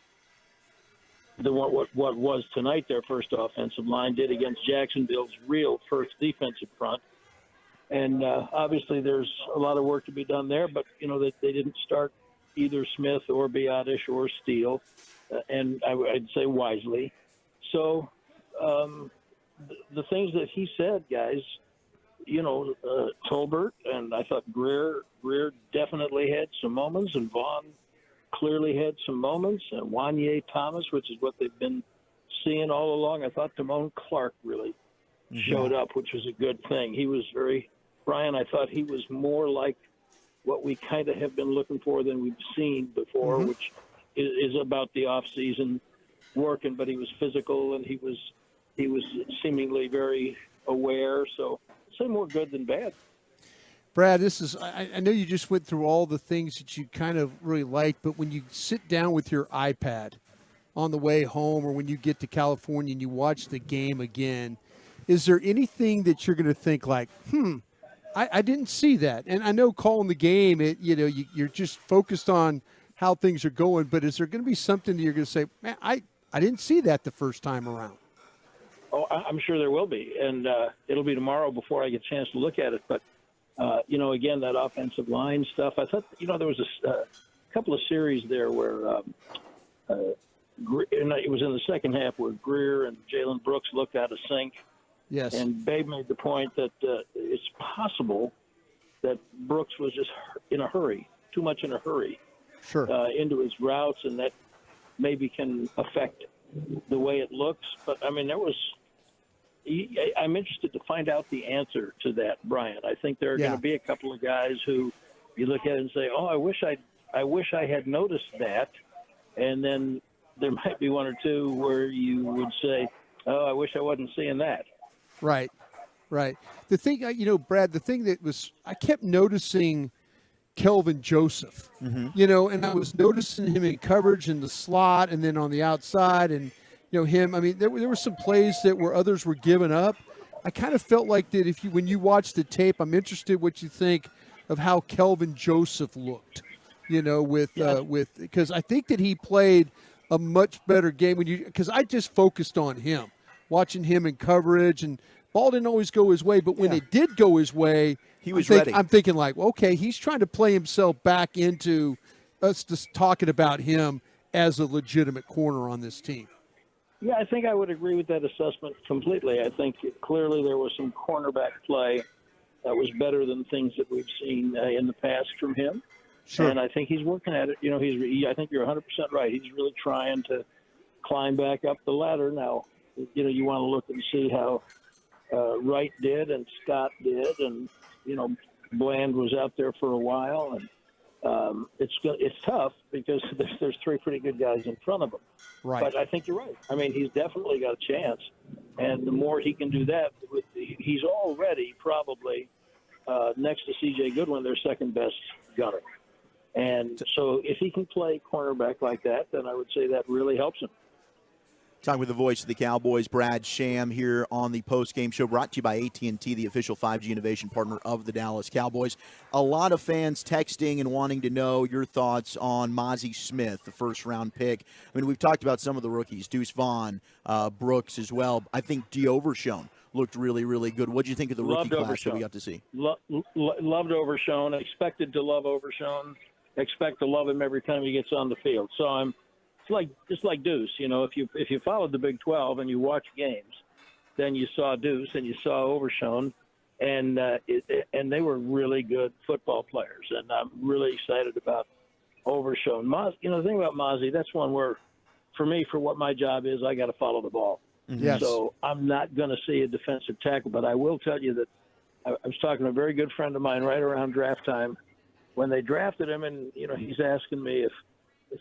what was tonight their first offensive line, did against Jacksonville's real first defensive front. And obviously there's a lot of work to be done there, but, they didn't start either Smith or Biotish or Steele, and I'd say wisely. So the things that he said, guys, Tolbert, and I thought Greer definitely had some moments, and Vaughn clearly had some moments, and Wanye Thomas, which is what they've been seeing all along. I thought Damone Clark really showed up, which was a good thing. He was Brian, I thought he was more like what we kind of have been looking for than we've seen before, which is about the off-season working, but he was physical and he was seemingly very aware. So say more good than bad. Brad, I know you just went through all the things that you kind of really like, but when you sit down with your iPad on the way home or when you get to California and you watch the game again, is there anything that you're going to think like, I didn't see that? And I know calling the game, you're just focused on how things are going, but is there going to be something that you're going to say, man, I didn't see that the first time around? Oh, I'm sure there will be, and it'll be tomorrow before I get a chance to look at it. But, again, that offensive line stuff, I thought, there was a couple of series there where it was in the second half where Greer and Jalen Brooks looked out of sync. Yes. And Babe made the point that it's possible that Brooks was just in a hurry, too much in a hurry, into his routes, and that maybe can affect the way it looks. But, I'm interested to find out the answer to that, Brian. I think there are going to be a couple of guys who you look at it and say, oh, I wish I had noticed that. And then there might be one or two where you would say, oh, I wish I wasn't seeing that. Right. The thing, Brad, the thing that was, I kept noticing Kelvin Joseph, and I was noticing him in coverage in the slot and then on the outside and, him. I mean, there were some plays that where others were giving up. I kind of felt like that when you watch the tape, I'm interested what you think of how Kelvin Joseph looked, because I think that he played a much better game because I just focused on him. Watching him in coverage, and ball didn't always go his way, but when it did go his way, he was ready. I'm thinking like, okay, he's trying to play himself back into us just talking about him as a legitimate corner on this team. Yeah, I think I would agree with that assessment completely. I think clearly there was some cornerback play that was better than things that we've seen in the past from him. Sure. And I think he's working at it. I think you're 100% right. He's really trying to climb back up the ladder now. You want to look and see how Wright did and Scott did, and Bland was out there for a while, and it's tough because there's three pretty good guys in front of him. Right. But I think you're right. I mean, he's definitely got a chance, and the more he can do that, he's already probably next to C.J. Goodwin, their second best gunner. And so if he can play cornerback like that, then I would say that really helps him. Talking with the voice of the Cowboys, Brad Sham, here on the Postgame Show, brought to you by AT&T, the official 5G innovation partner of the Dallas Cowboys. A lot of fans texting and wanting to know your thoughts on Mozzie Smith, the first-round pick. I mean, we've talked about some of the rookies, Deuce Vaughn, Brooks as well. I think D'Overshone looked really, really good. What did you think of the rookie class that we got to see? Loved Overshone. Expected to love Overshone. Expect to love him every time he gets on the field. So it's just like Deuce. If you followed the Big 12 and you watch games, then you saw Deuce and you saw Overshone, and they were really good football players. And I'm really excited about Overshone. The thing about Mozzie, that's one where, for me, for what my job is, I got to follow the ball. Yes. So I'm not going to see a defensive tackle, but I will tell you that I was talking to a very good friend of mine right around draft time when they drafted him, and he's asking me if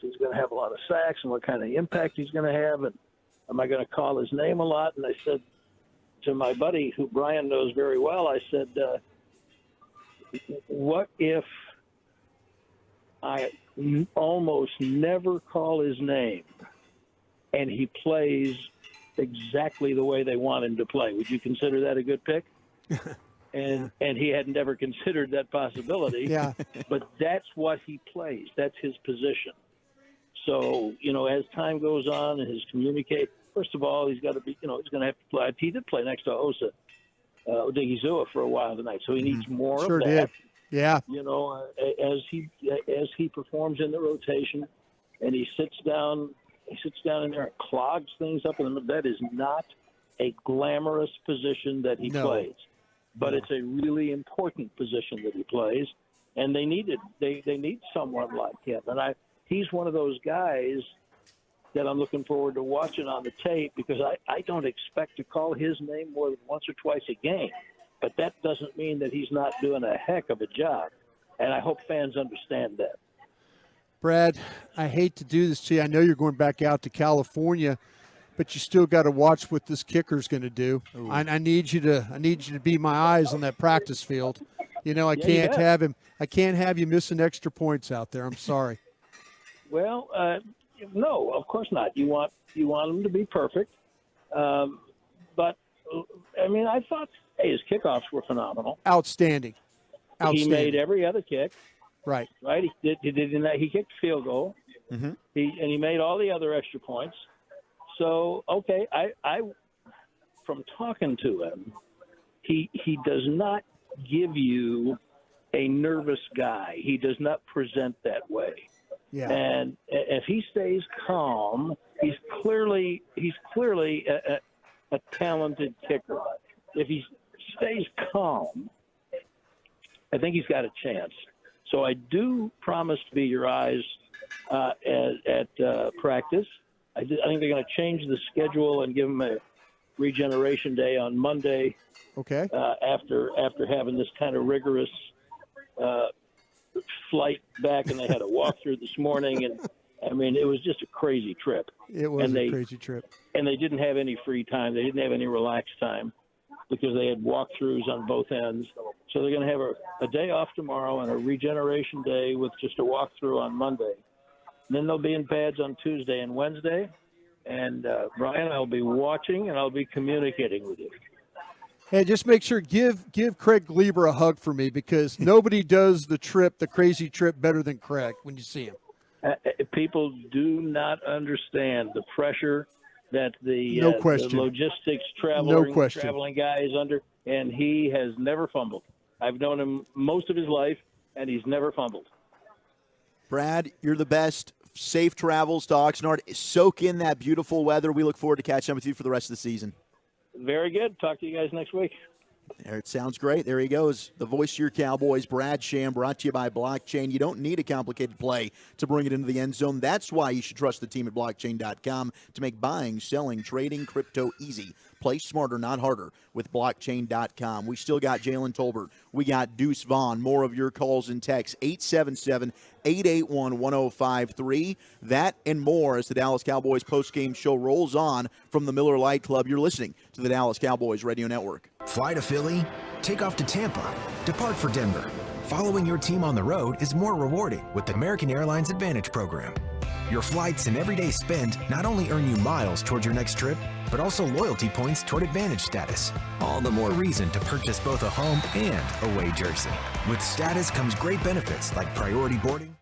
he's going to have a lot of sacks and what kind of impact he's going to have, and am I going to call his name a lot? And I said to my buddy, who Brian knows very well, I said, what if I almost never call his name and he plays exactly the way they want him to play? Would you consider that a good pick? And he had never considered that possibility. Yeah. But that's what he plays. That's his position. So, as time goes on and his communicate, first of all, he's got to be, he's going to have to play. He did play next to Osa Odigizua for a while tonight, so he needs more Sure of that. did. Yeah. As he performs in the rotation, and he sits down in there and clogs things up. And that is not a glamorous position that he plays, but it's a really important position that he plays, and they need someone like him. And he's one of those guys that I'm looking forward to watching on the tape, because I don't expect to call his name more than once or twice a game. But that doesn't mean that he's not doing a heck of a job. And I hope fans understand that. Brad, I hate to do this to you. I know you're going back out to California, but you still got to watch what this kicker's going to do. I need you to be my eyes on that practice field. I can't have you missing extra points out there. I'm sorry. Well, no, of course not. You want him to be perfect. But I mean, I thought his kickoffs were phenomenal. Outstanding. He made every other kick. Right. Right. He kicked field goal. Mm-hmm. He made all the other extra points. So okay, I from talking to him, he does not give you a nervous guy. He does not present that way. Yeah. And if he stays calm, he's clearly a talented kicker. If he stays calm, I think he's got a chance. So I do promise to be your eyes at practice. I think they're going to change the schedule and give him a regeneration day on Monday. Okay. After having this kind of rigorous flight back, and they had a walkthrough this morning, and I mean, it was just a crazy trip. It was a crazy trip. And they didn't have any free time. They didn't have any relaxed time because they had walkthroughs on both ends. So they're going to have a day off tomorrow and a regeneration day with just a walkthrough on Monday. And then they'll be in pads on Tuesday and Wednesday. And Brian, I'll be watching and I'll be communicating with you. Hey, just make sure give Craig Gleber a hug for me, because nobody does the crazy trip better than Craig when you see him. People do not understand the pressure that the logistics traveling guy is under, and he has never fumbled. I've known him most of his life, and he's never fumbled. Brad, you're the best. Safe travels to Oxnard. Soak in that beautiful weather. We look forward to catching up with you for the rest of the season. Very good. Talk to you guys next week. There, it sounds great. There he goes. The voice of your Cowboys, Brad Sham, brought to you by Blockchain. You don't need a complicated play to bring it into the end zone. That's why you should trust the team at Blockchain.com to make buying, selling, trading crypto easy. Play smarter, not harder with Blockchain.com. We still got Jalen Tolbert. We got Deuce Vaughn. More of your calls and texts. 877-881-1053. That and more as the Dallas Cowboys postgame show rolls on from the Miller Lite Club. You're listening to the Dallas Cowboys Radio Network. Fly to Philly, take off to Tampa, depart for Denver. Following your team on the road is more rewarding with the American Airlines Advantage program. Your flights and everyday spend not only earn you miles towards your next trip, but also loyalty points toward Advantage status. All the more reason to purchase both a home and away jersey. With status comes great benefits like priority boarding.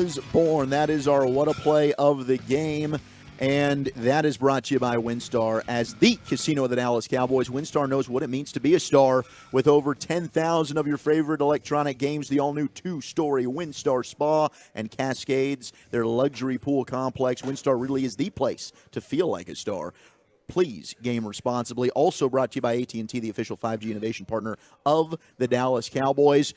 was born. That is our What a Play of the game. And that is brought to you by WinStar. As the casino of the Dallas Cowboys, WinStar knows what it means to be a star. With over 10,000 of your favorite electronic games, the all-new 2-story WinStar Spa and Cascades, their luxury pool complex, WinStar really is the place to feel like a star. Please game responsibly. Also brought to you by AT&T, the official 5G innovation partner of the Dallas Cowboys.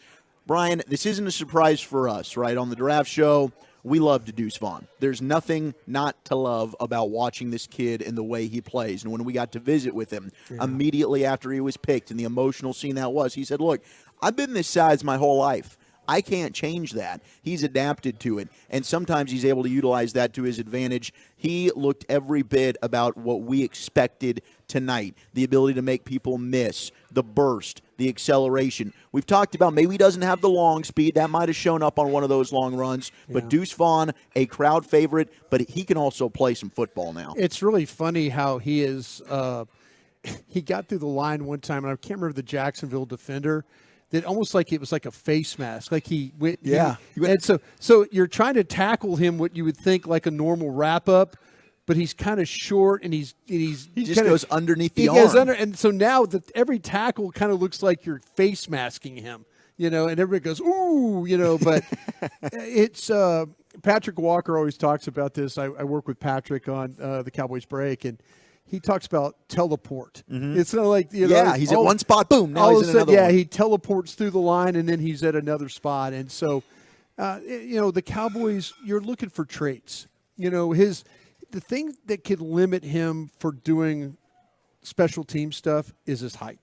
Brian, this isn't a surprise for us, right? On the draft show, we loved Deuce Vaughn. There's nothing not to love about watching this kid and the way he plays. And when we got to visit with him immediately after he was picked and the emotional scene that was, he said, look, I've been this size my whole life. I can't change that. He's adapted to it, and sometimes he's able to utilize that to his advantage. He looked every bit about what we expected tonight, the ability to make people miss, the burst, the acceleration. We've talked about maybe he doesn't have the long speed. That might have shown up on one of those long runs, but Deuce Vaughn, a crowd favorite, but he can also play some football now. It's really funny how he is he got through the line one time, and I can't remember the Jacksonville defender, that almost like it was like a face mask, like he went. Yeah. And so you're trying to tackle him what you would think like a normal wrap up, but he's kind of short and he just goes underneath the arm. Goes under, and so now every tackle kind of looks like you're face masking him, and everybody goes ooh, but it's Patrick Walker always talks about this. I work with Patrick on the Cowboys Break, and he talks about teleport. Mm-hmm. It's not like, he's at one spot, boom, now he's in another one. He teleports through the line, and then he's at another spot. And so, the Cowboys, you're looking for traits. The thing that could limit him for doing special team stuff is his height.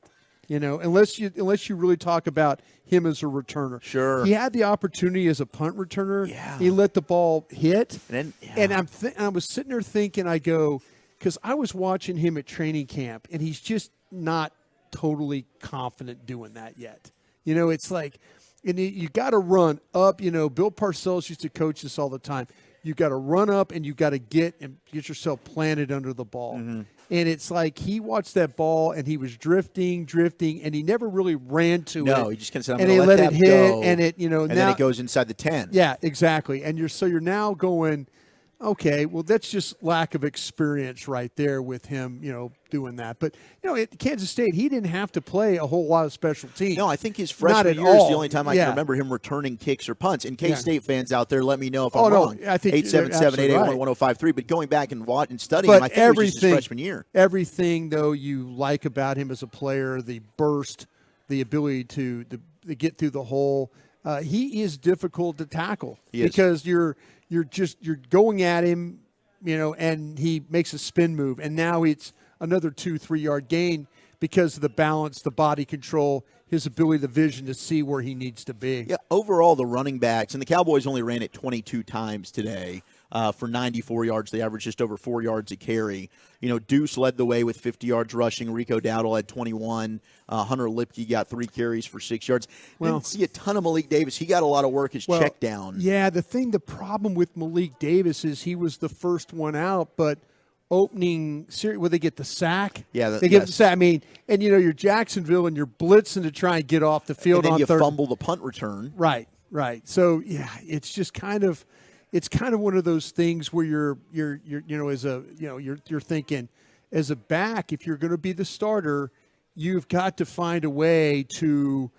Unless you really talk about him as a returner. Sure. He had the opportunity as a punt returner. Yeah. He let the ball hit. And I was sitting there thinking, I go, because I was watching him at training camp, and he's just not totally confident doing that yet. It's like, and you got to run up. Bill Parcells used to coach this all the time. You got to run up, and you got to get yourself planted under the ball. Mm-hmm. And it's like he watched that ball, and he was drifting, and he never really ran to it. No, he just kind of said, and he let it hit, go. and it, and now, then it goes inside the 10. Yeah, exactly. And you're now going, okay, well, that's just lack of experience right there with him, doing that. But, at Kansas State, he didn't have to play a whole lot of special teams. No, I think his freshman year is the only time I can remember him returning kicks or punts. And K-State fans out there, let me know if I'm wrong. I think 877-881-1053. But going back and studying him, I think it was just his freshman year. Everything, though, you like about him as a player, the burst, the ability to get through the hole, he is difficult to tackle because you're going at him, and he makes a spin move, and now it's another 2-3 yard gain because of the balance, the body control, his ability, the vision to see where he needs to be. Yeah, overall, the running backs, and the Cowboys only ran it 22 times today for 94 yards. They averaged just over 4 yards a carry. Deuce led the way with 50 yards rushing. Rico Dowdle had 21. Hunter Lipke got 3 carries for 6 yards. Didn't see a ton of Malik Davis. He got a lot of work as check down. Yeah, the problem with Malik Davis is he was the first one out, but opening series, they get the sack. Yeah, they get the sack. I mean, and you're Jacksonville, and you're blitzing to try and get off the field. And then on you third. Fumble the punt return. Right. So yeah, it's just kind of one of those things where you're thinking as a back, if you're going to be the starter, you've got to find a way to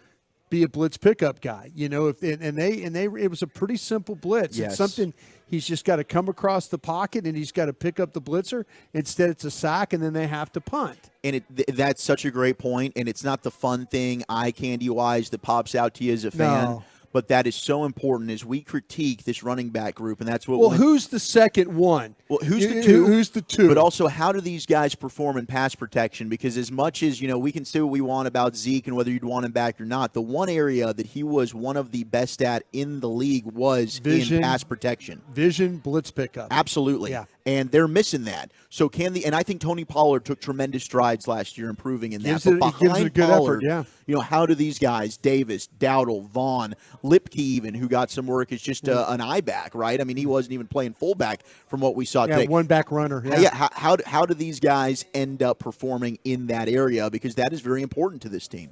be a blitz pickup guy. It was a pretty simple blitz. Yes. It's something he's just got to come across the pocket and he's got to pick up the blitzer. Instead, it's a sack, and then they have to punt. And that's such a great point, and it's not the fun thing, eye candy wise, that pops out to you as a fan. No. But that is so important as we critique this running back group, and that's what. Well, who's the second one? Well, who's the two? Who's the two? But also, how do these guys perform in pass protection? Because as much as we can say what we want about Zeke and whether you'd want him back or not, the one area that he was one of the best at in the league was in pass protection. Vision, blitz pickup. Absolutely. Yeah. And they're missing that. So and I think Tony Pollard took tremendous strides last year improving in that. Gives it a good Pollard, effort, yeah. How do these guys, Davis, Dowdle, Vaughn, Lipke even, who got some work, is just an eye back, right? I mean, he wasn't even playing fullback from what we saw today. One back runner. How do these guys end up performing in that area? Because that is very important to this team.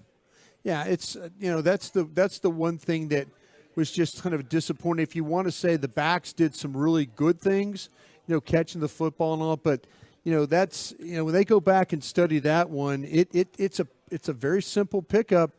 Yeah, it's that's the one thing that was just kind of disappointing. If you want to say the backs did some really good things, catching the football and all, but that's when they go back and study that one, it's a very simple pickup,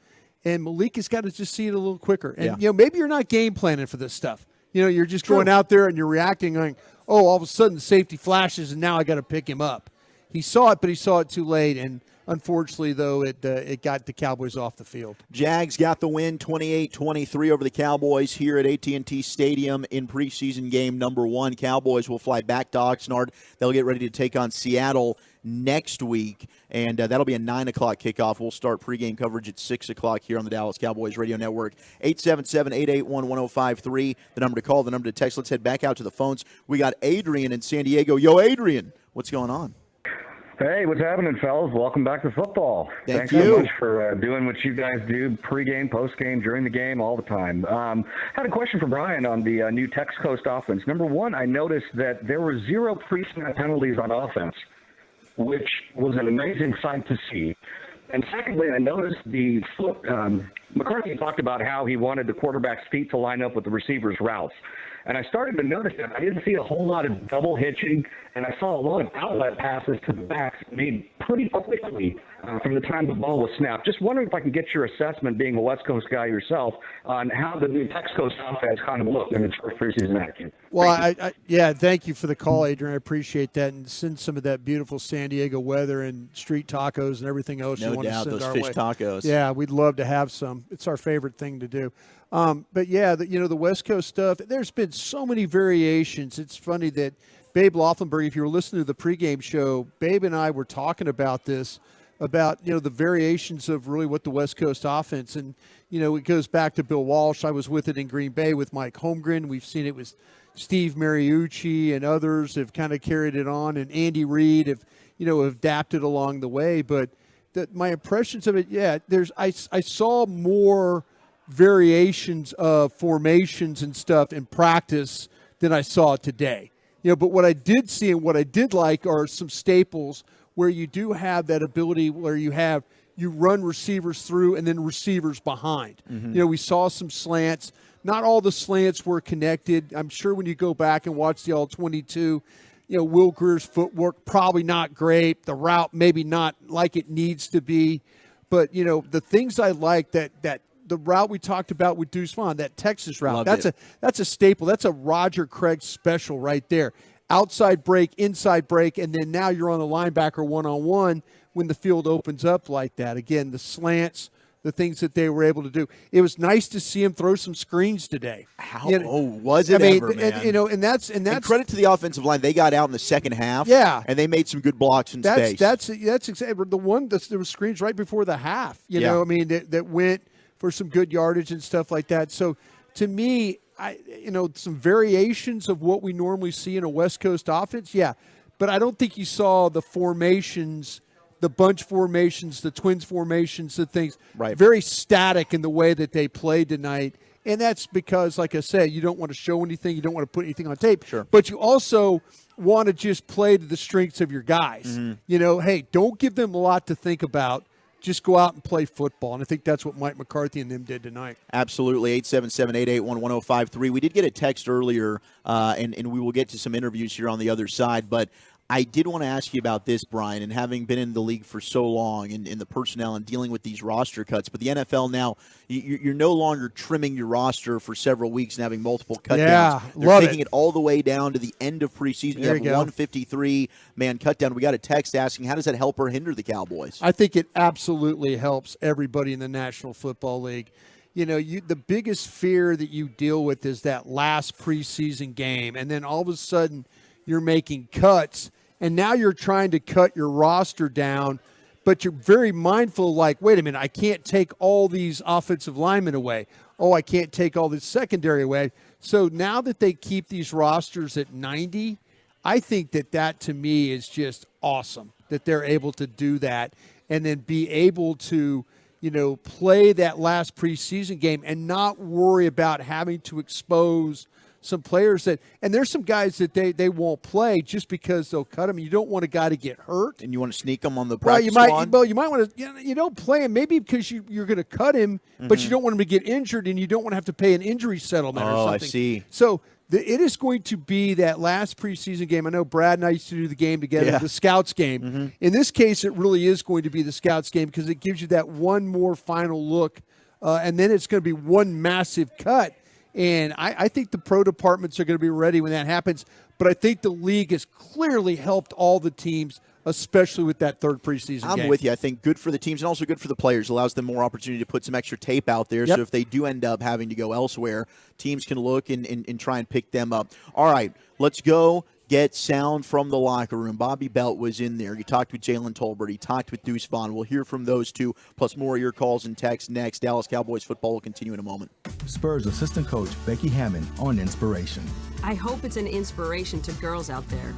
and Malik has got to just see it a little quicker. And maybe you're not game planning for this stuff. You're just going out there and you're reacting, going, oh, all of a sudden the safety flashes, and now I got to pick him up. He saw it, but he saw it too late, and unfortunately, though, it got the Cowboys off the field. Jags got the win 28-23 over the Cowboys here at AT&T Stadium in preseason game number 1. Cowboys will fly back to Oxnard. They'll get ready to take on Seattle next week, and that'll be a 9 o'clock kickoff. We'll start pregame coverage at 6 o'clock here on the Dallas Cowboys Radio Network. 877-881-1053, the number to call, the number to text. Let's head back out to the phones. We got Adrian in San Diego. Yo, Adrian, what's going on? Hey, what's happening, fellas? Welcome back to football. Thanks so much for doing what you guys do, pregame, postgame, during the game, all the time. Had a question for Brian on the new Texas Coast offense. Number one, I noticed that there were 0 pre-snap penalties on offense, which was an amazing sight to see. And secondly, I noticed the foot. McCarthy talked about how he wanted the quarterback's feet to line up with the receiver's routes. And I started to notice that I didn't see a whole lot of double hitching, and I saw a lot of outlet passes to the backs made pretty quickly from the time the ball was snapped. Just wondering if I can get your assessment, being a West Coast guy yourself, on how the new Texas Coast offense kind of looked in its first preseason action. Well, thank you for the call, Adrian. I appreciate that, and send some of that beautiful San Diego weather and street tacos and everything else you want to send those our fish way. Tacos. Yeah, we'd love to have some. It's our favorite thing to do. But yeah, the West Coast stuff, there's been so many variations. It's funny that Babe Laufenberg, if you were listening to the pregame show, Babe and I were talking about this, about, the variations of really what the West Coast offense, and, it goes back to Bill Walsh. I was with it in Green Bay with Mike Holmgren. We've seen it with Steve Mariucci, and others have kind of carried it on, and Andy Reid have adapted along the way. But my impressions of it, I saw more variations of formations and stuff in practice than I saw today. But what I did see and what I did like are some staples where you do have that ability where you run receivers through and then receivers behind. Mm-hmm. We saw some slants. Not all the slants were connected. I'm sure when you go back and watch the All-22, Will Greer's footwork probably not great. The route maybe not like it needs to be. But, the things I like that the route we talked about with Deuce Vaughn, that Texas route, that's a staple. That's a Roger Craig special right there. Outside break, inside break, and then now you're on the linebacker one-on-one when the field opens up like that. Again, the slants, the things that they were able to do. It was nice to see him throw some screens today. Was it ever, man? And that's credit to the offensive line. They got out in the second half. Yeah. And they made some good blocks in space. That's exactly the one. There was screens right before the half. That went for some good yardage and stuff like that. So to me, some variations of what we normally see in a West Coast offense, but I don't think you saw the formations, the bunch formations, the twins formations, the things very static in the way that they played tonight. And that's because, like I said, you don't want to show anything, you don't want to put anything on tape. Sure. But you also want to just play to the strengths of your guys. Mm-hmm. Hey, don't give them a lot to think about. Just go out and play football. And I think that's what Mike McCarthy and them did tonight. Absolutely. 877-881-1053. We did get a text earlier, and we will get to some interviews here on the other side. But I did want to ask you about this, Brian, and having been in the league for so long in the personnel and dealing with these roster cuts. But the NFL now, you're no longer trimming your roster for several weeks and having multiple cut downs. They're taking it all the way down to the end of preseason. You have a 153-man cut down. We got a text asking, how does that help or hinder the Cowboys? I think it absolutely helps everybody in the National Football League. The biggest fear that you deal with is that last preseason game, and then all of a sudden you're making cuts, and now you're trying to cut your roster down, but you're very mindful, like, wait a minute, I can't take all these offensive linemen away. Oh, I can't take all this secondary away. So now that they keep these rosters at 90, I think that to me is just awesome, that they're able to do that and then be able to, play that last preseason game and not worry about having to expose some players that, and there's some guys that they won't play just because they'll cut them. You don't want a guy to get hurt, and you want to sneak them on the practice squad. You might want to. You don't play him maybe because you're going to cut him, but you don't want him to get injured, and you don't want to have to pay an injury settlement or something. I see. So it is going to be that last preseason game. I know Brad and I used to do the game together, the Scouts game. In this case, it really is going to be the Scouts game because it gives you that one more final look, and then it's going to be one massive cut. And I think the pro departments are going to be ready when that happens. But I think the league has clearly helped all the teams, especially with that third preseason game. I'm with you. I think good for the teams and also good for the players. Allows them more opportunity to put some extra tape out there. So if they do end up having to go elsewhere, teams can look and try and pick them up. All right, let's go get sound from the locker room. Bobby Belt was in there. He talked with Jalen Tolbert. He talked with Deuce Vaughn. We'll hear from those two, plus more of your calls and texts next. Dallas Cowboys football will continue in a moment. Spurs assistant coach Becky Hammond on inspiration. I hope it's an inspiration to girls out there.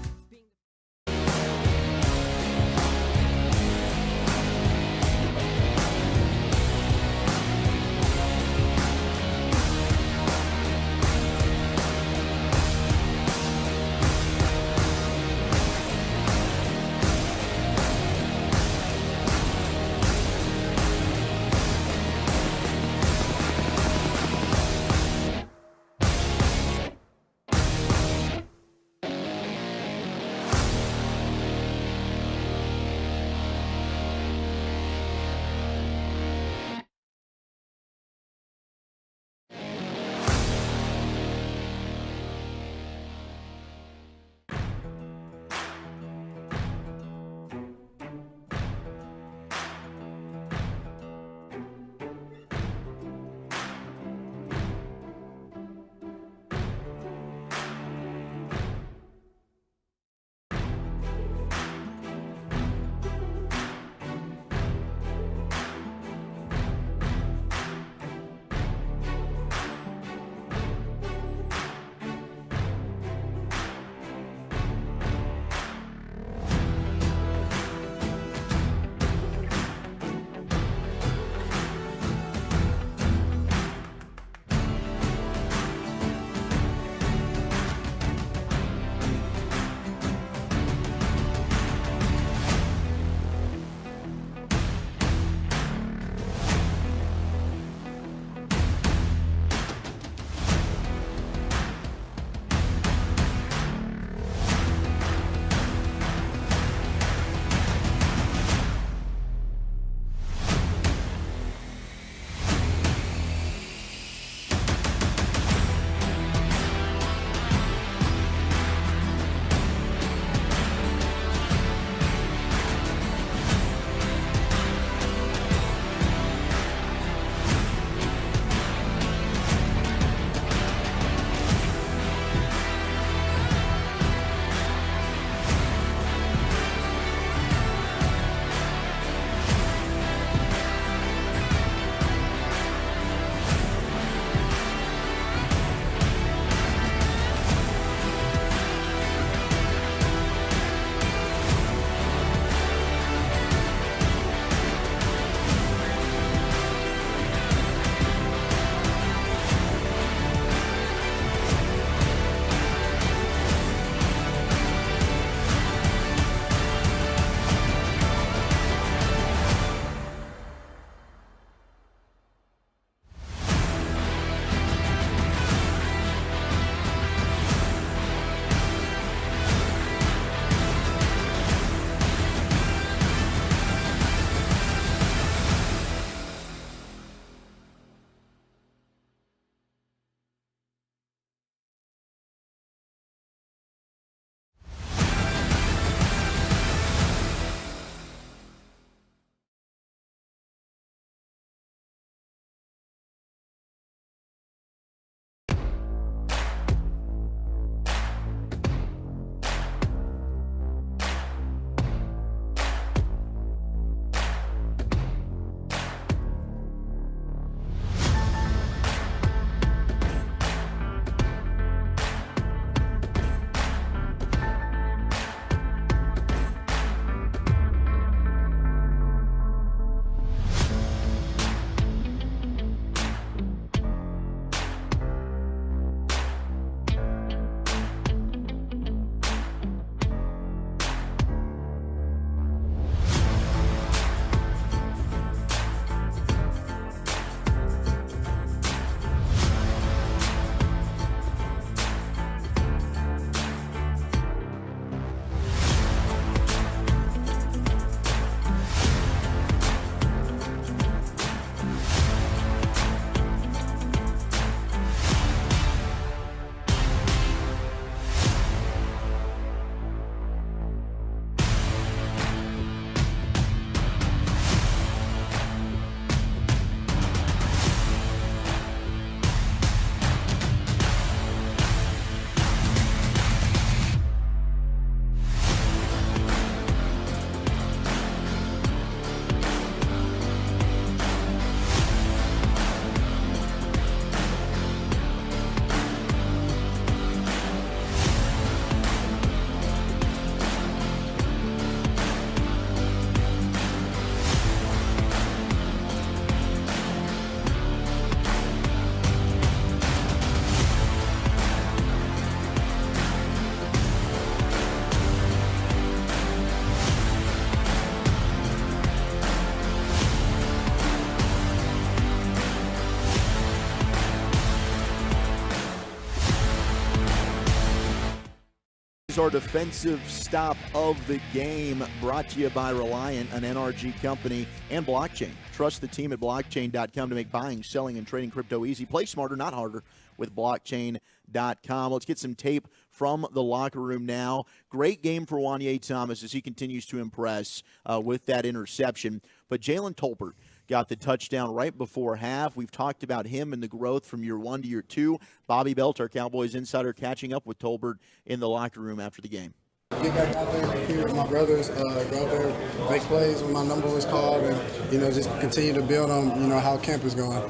is our defensive stop of the game, brought to you by Reliant, an NRG company, and Blockchain. Trust the team at blockchain.com to make buying, selling, and trading crypto easy. Play smarter, not harder, with blockchain.com. Let's get some tape from the locker room now. Great game for Wanye Thomas as he continues to impress with that interception. But Jalen Tolbert got the touchdown right before half. We've talked about him and the growth from year 1 to year 2. Bobby Belt, our Cowboys insider, catching up with Tolbert in the locker room after the game. Get back out there, compete with my brothers, go out there, make plays when my number was called, and, just continue to build on, how camp is going.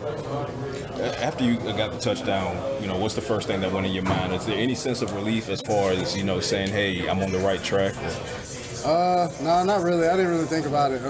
After you got the touchdown, what's the first thing that went in your mind? Is there any sense of relief as far as, saying, hey, I'm on the right track? No, not really. I didn't really think about it.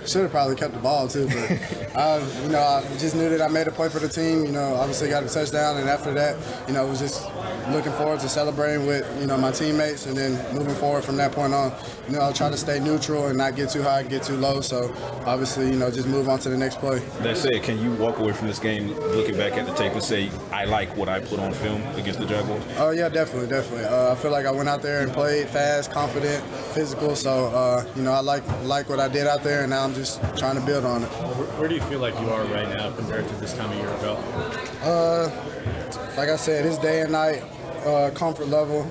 Should have probably kept the ball too, but I just knew that I made a play for the team. Obviously got a touchdown, and after that, was just looking forward to celebrating with my teammates, and then moving forward from that point on. I'll try to stay neutral and not get too high, get too low. So obviously, just move on to the next play. That said, can you walk away from this game looking back at the tape and say, I like what I put on film against the Jaguars? Oh yeah, definitely. I feel like I went out there and played fast, confident, physical. So, I like what I did out there, and now I'm just trying to build on it. Where do you feel like you are right now compared to this time a year ago? Like I said, it's day and night, comfort level.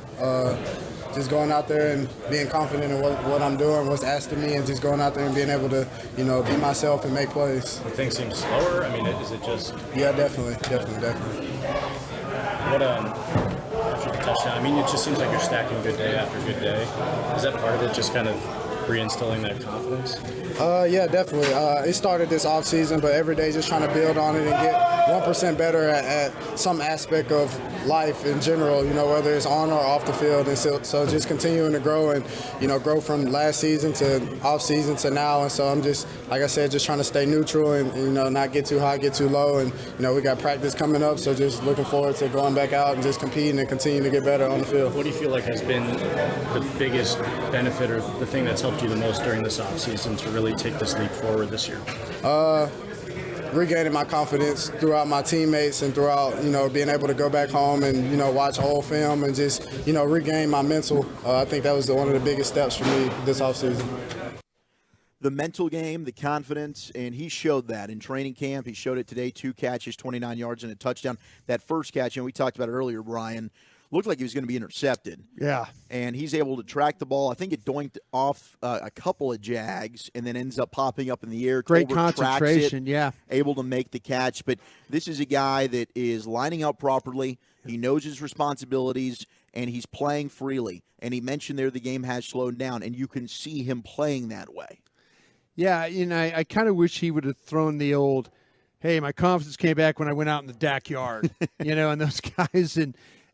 Just going out there and being confident in what I'm doing, what's asked of me, and just going out there and being able to, be myself and make plays. Things seem slower? Is it just... Yeah, definitely. What, after the touchdown, it just seems like you're stacking good day after good day. Is that part of it, just kind of reinstilling that confidence? Yeah, definitely. It started this offseason, but every day just trying to build on it and get 1% better at some aspect of life in general, whether it's on or off the field. And so just continuing to grow and, grow from last season to off season to now. And so I'm just, like I said, just trying to stay neutral and, not get too high, get too low. And, we got practice coming up, so just looking forward to going back out and just competing and continuing to get better on the field. What do you feel like has been the biggest benefit or the thing that's helped you the most during this offseason to really take this leap forward this year? Regaining my confidence throughout my teammates and throughout, being able to go back home and, watch old film and just, regain my mental. I think that was one of the biggest steps for me this offseason. The mental game, the confidence, and he showed that in training camp. He showed it today, 2 catches, 29 yards, and a touchdown. That first catch, and we talked about it earlier, Brian, looked like he was going to be intercepted. Yeah. And he's able to track the ball. I think it doinked off a couple of Jags and then ends up popping up in the air. Great Tolbert concentration, tracks it, able to make the catch. But this is a guy that is lining up properly. He knows his responsibilities, and he's playing freely. And he mentioned there the game has slowed down, and you can see him playing that way. Yeah, I kind of wish he would have thrown the old, hey, my confidence came back when I went out in the backyard, and those guys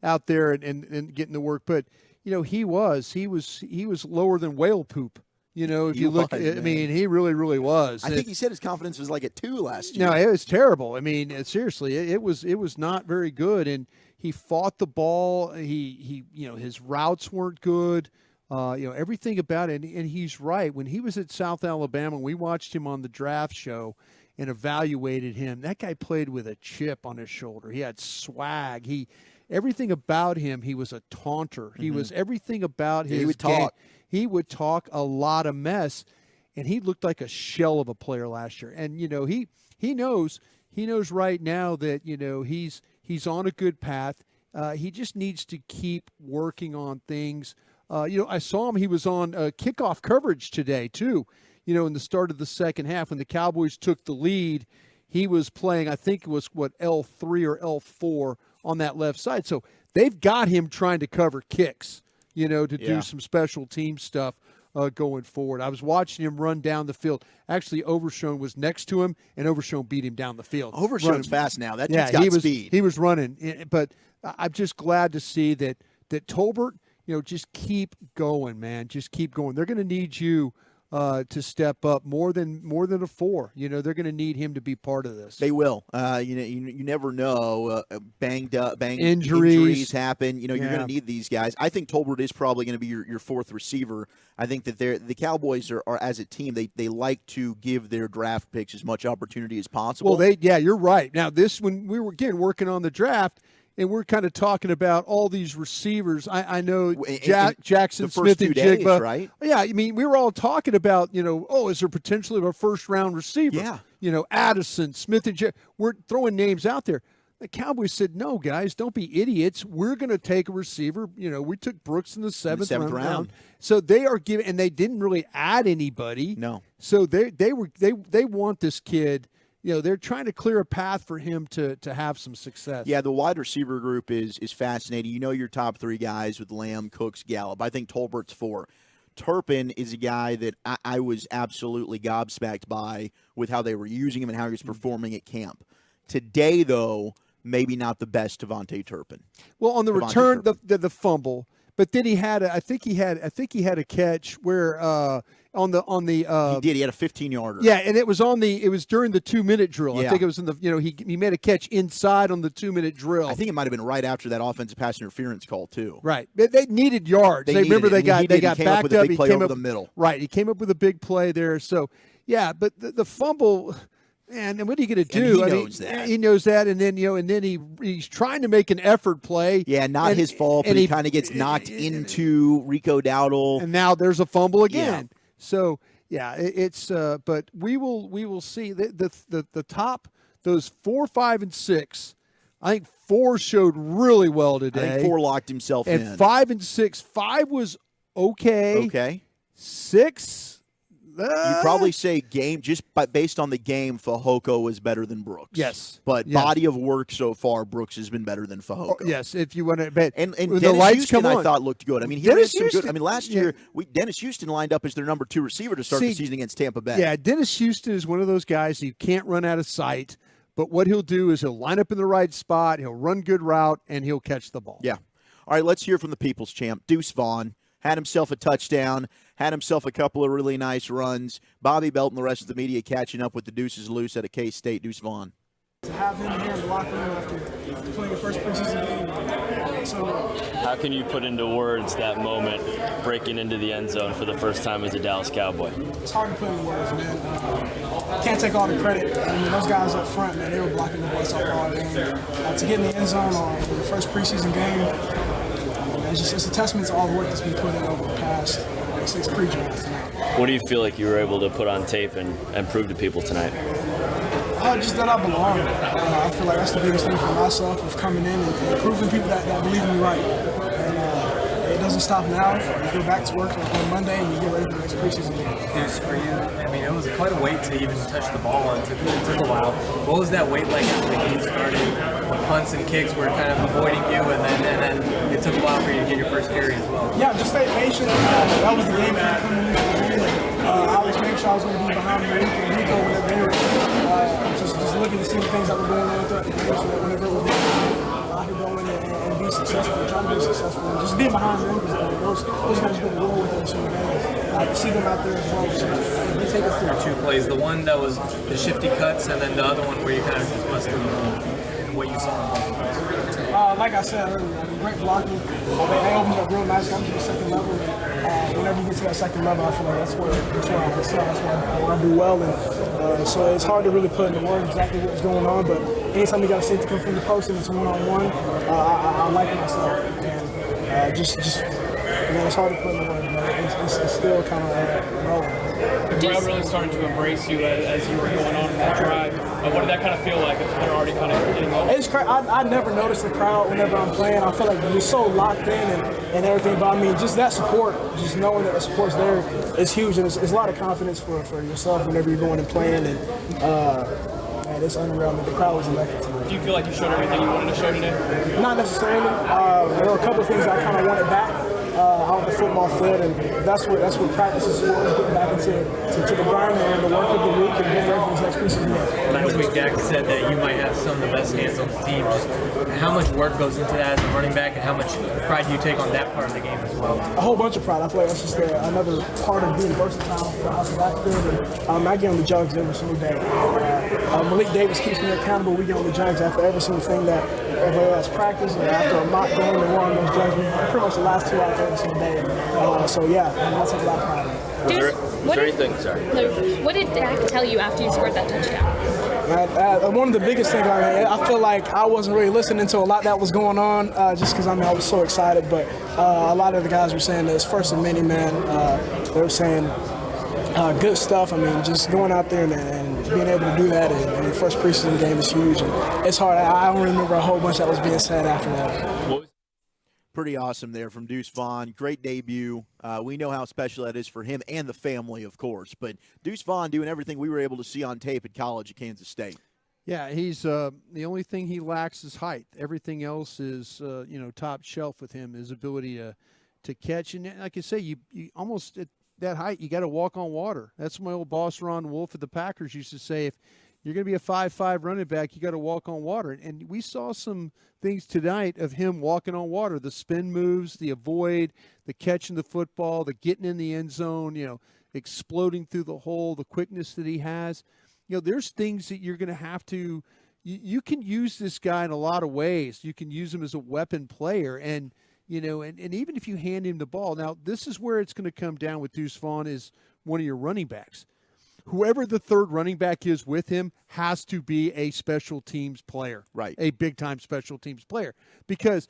out there and getting to work. But, he was lower than whale poop. If you look, he really, really was. I think he said his confidence was like at 2 last year. No, it was terrible. Seriously, it was not very good. And he fought the ball. He his routes weren't good. Everything about it. And he's right. When he was at South Alabama, we watched him on the draft show and evaluated him. That guy played with a chip on his shoulder. He had swag. Everything about him, he was a taunter. He was everything about his he would game. talk. He would talk a lot of mess, and he looked like a shell of a player last year. And he knows right now that he's on a good path. He just needs to keep working on things. I saw him. He was on kickoff coverage today too. In the start of the second half when the Cowboys took the lead, he was playing. I think it was L3 or L4 on that left side. So they've got him trying to cover kicks, to do some special team stuff going forward. I was watching him run down the field. Actually, Overshown was next to him, and Overshown beat him down the field. Overshown's fast now. That dude's got speed. He was running. But I'm just glad to see that Tolbert, just keep going, man. Just keep going. They're going to need you to step up more than a 4. They're going to need him to be part of this. They will. You never know. Banged up, injuries happen. You're going to need these guys. I think Tolbert is probably going to be your 4th receiver. I think that the Cowboys are as a team, they like to give their draft picks as much opportunity as possible. Well, you're right. Now when we were working on the draft, and we're kind of talking about all these receivers. I know Jackson, the Smith, first and 2 days, Jigba. right? Yeah, I mean, we were all talking about, is there potentially a first-round receiver? Yeah. Addison, Smith, and Jigba. We're throwing names out there. The Cowboys said, no, guys, don't be idiots. We're going to take a receiver. We took Brooks in the seventh round. So they are giving, and they didn't really add anybody. No. So they want this kid. They're trying to clear a path for him to have some success. Yeah, the wide receiver group is fascinating. Your top 3 guys with Lamb, Cooks, Gallup. I think Tolbert's 4. Turpin is a guy that I was absolutely gobsmacked by with how they were using him and how he was performing at camp. Today, though, maybe not the best Devontae Turpin. Well, on the return, the fumble, but then he had I think he had a catch where on the he did. He had a 15-yarder. Yeah, and it was during the 2-minute drill. Yeah. I think it was in the he made a catch inside on the 2-minute drill. I think it might have been right after that offensive pass interference call too. Right. They needed yards. They got backed up. He came up over the middle. Right. He came up with a big play there. So yeah, but the fumble. And what are you going to do? And he knows that. He knows that, and then he's trying to make an effort play. Yeah, not his fault, but he kind of gets knocked into Rico Dowdle, and now there's a fumble again. Yeah. So yeah, it's but we will see the top, those 4, 5, and 6. I think 4 showed really well today. I think 4 locked himself in. And 5 and 6. 5 was okay. Okay. 6. You probably say game based on the game, Fehoko was better than Brooks. Yes, but body of work so far, Brooks has been better than Fehoko. Yes, if you want to bet. And when Dennis the lights Houston, come on, I thought looked good. I mean, he ran some good. I mean, last year Dennis Houston lined up as their number 2 receiver to start the season against Tampa Bay. Yeah, Dennis Houston is one of those guys you can't run out of sight. But what he'll do is he'll line up in the right spot, he'll run good route, and he'll catch the ball. Yeah. All right, let's hear from the people's champ, Deuce Vaughn. Had himself a touchdown, had himself a couple of really nice runs. Bobby Belt and the rest of the media catching up with the Deuces Loose at a K-State. Deuce Vaughn. To have him here in the locker room after playing your first preseason game, so how can you put into words that moment breaking into the end zone for the first time as a Dallas Cowboy? It's hard to put in words, man. Can't take all the credit. I mean, those guys up front, man, they were blocking the bus off all game. To get in the end zone on the first preseason game, it's a testament to all the work that's been put in over the past 6 pre-drafts. What do you feel like you were able to put on tape and prove to people tonight? Just that I belong. I feel like that's the biggest thing for myself, of coming in and proving people that believe in me right. And it doesn't stop now. You go back to work on Monday and you get ready for the next preseason game. Yes, for you, I mean, it was quite a wait to even touch the ball, and it took a while. What was that wait like after the game started? The punts and kicks were kind of avoiding you, and then it took a while for you to get your first carry as well. Yeah, just stay patient. That was the game plan coming into the game. I always made sure I was going to be behind Rico whenever they were just looking to see the things that were going on with the game, so that whenever it was I could go in and be successful, try to be successful, and just being behind them, because those guys did roll with us in the game. I can see them out there as well. So they take us through 2 plays. The one that was the shifty cuts, and then the other one where you kind of just busted what you saw. Like I said earlier, great blocking. They opened up real nice, got to the second level. Whenever you get to that second level, I feel like that's where I excel. That's where I do well. And so it's hard to really put into words exactly what's going on. But anytime you got a safety come from the post and it's one-on-one, I like myself. And it's hard to put into words, but it's still kind of rolling. The crowd really started to embrace you as you were going on in that drive. What did that kind of feel like? They're already kind of getting over? It's crazy. I never notice the crowd whenever I'm playing. I feel like you're so locked in and everything. But I mean, just that support, just knowing that the support's there is huge. And it's a lot of confidence for yourself whenever you're going and playing. And it's unreal. I mean, the crowd was electric tonight. Do you feel like you showed everything you wanted to show today? Not necessarily. There were a couple of things I kind of wanted back. Out the football field, and that's what practice is for, getting back into the grind and the work of the week and getting ready for this next preseason game. Last week, Jack said that you might have some of the best hands on the team. Just how much work goes into that as a running back, and how much pride do you take on that part of the game as well? A whole bunch of pride. I feel like that's just another part of being versatile for us in the backfield. And I get on the jugs every single day. Malik Davis keeps me accountable. We get on the jugs after every single thing whether that's practice or after a mock game, and we're on those jugs. Pretty much the last 2 out there every single day. So yeah, I take a lot of pride in it. What did Dak tell you after you scored that touchdown? One of the biggest things, I feel like I wasn't really listening to a lot that was going on just because, I was so excited. But a lot of the guys were saying this first of many, man. They were saying good stuff. Just going out there and being able to do that in your first preseason game is huge. And it's hard. I don't remember a whole bunch that was being said after that. Pretty awesome there from Deuce Vaughn. Great debut. We know how special that is for him and the family, of course. But Deuce Vaughn doing everything we were able to see on tape at college at Kansas State. Yeah, he's the only thing he lacks is height. Everything else is top shelf with him. His ability to catch, and like I say, you almost at that height you got to walk on water. That's my old boss Ron Wolf of the Packers used to say. If you're going to be a 5'5" running back, you got to walk on water. And we saw some things tonight of him walking on water. The spin moves, the avoid, the catching the football, the getting in the end zone, exploding through the hole, the quickness that he has. There's things that you're going to have to you can use this guy in a lot of ways. You can use him as a weapon player. And even if you hand him the ball. Now, this is where it's going to come down with Deuce Vaughn is one of your running backs. Whoever the third running back is with him has to be a special teams player. Right. A big-time special teams player. Because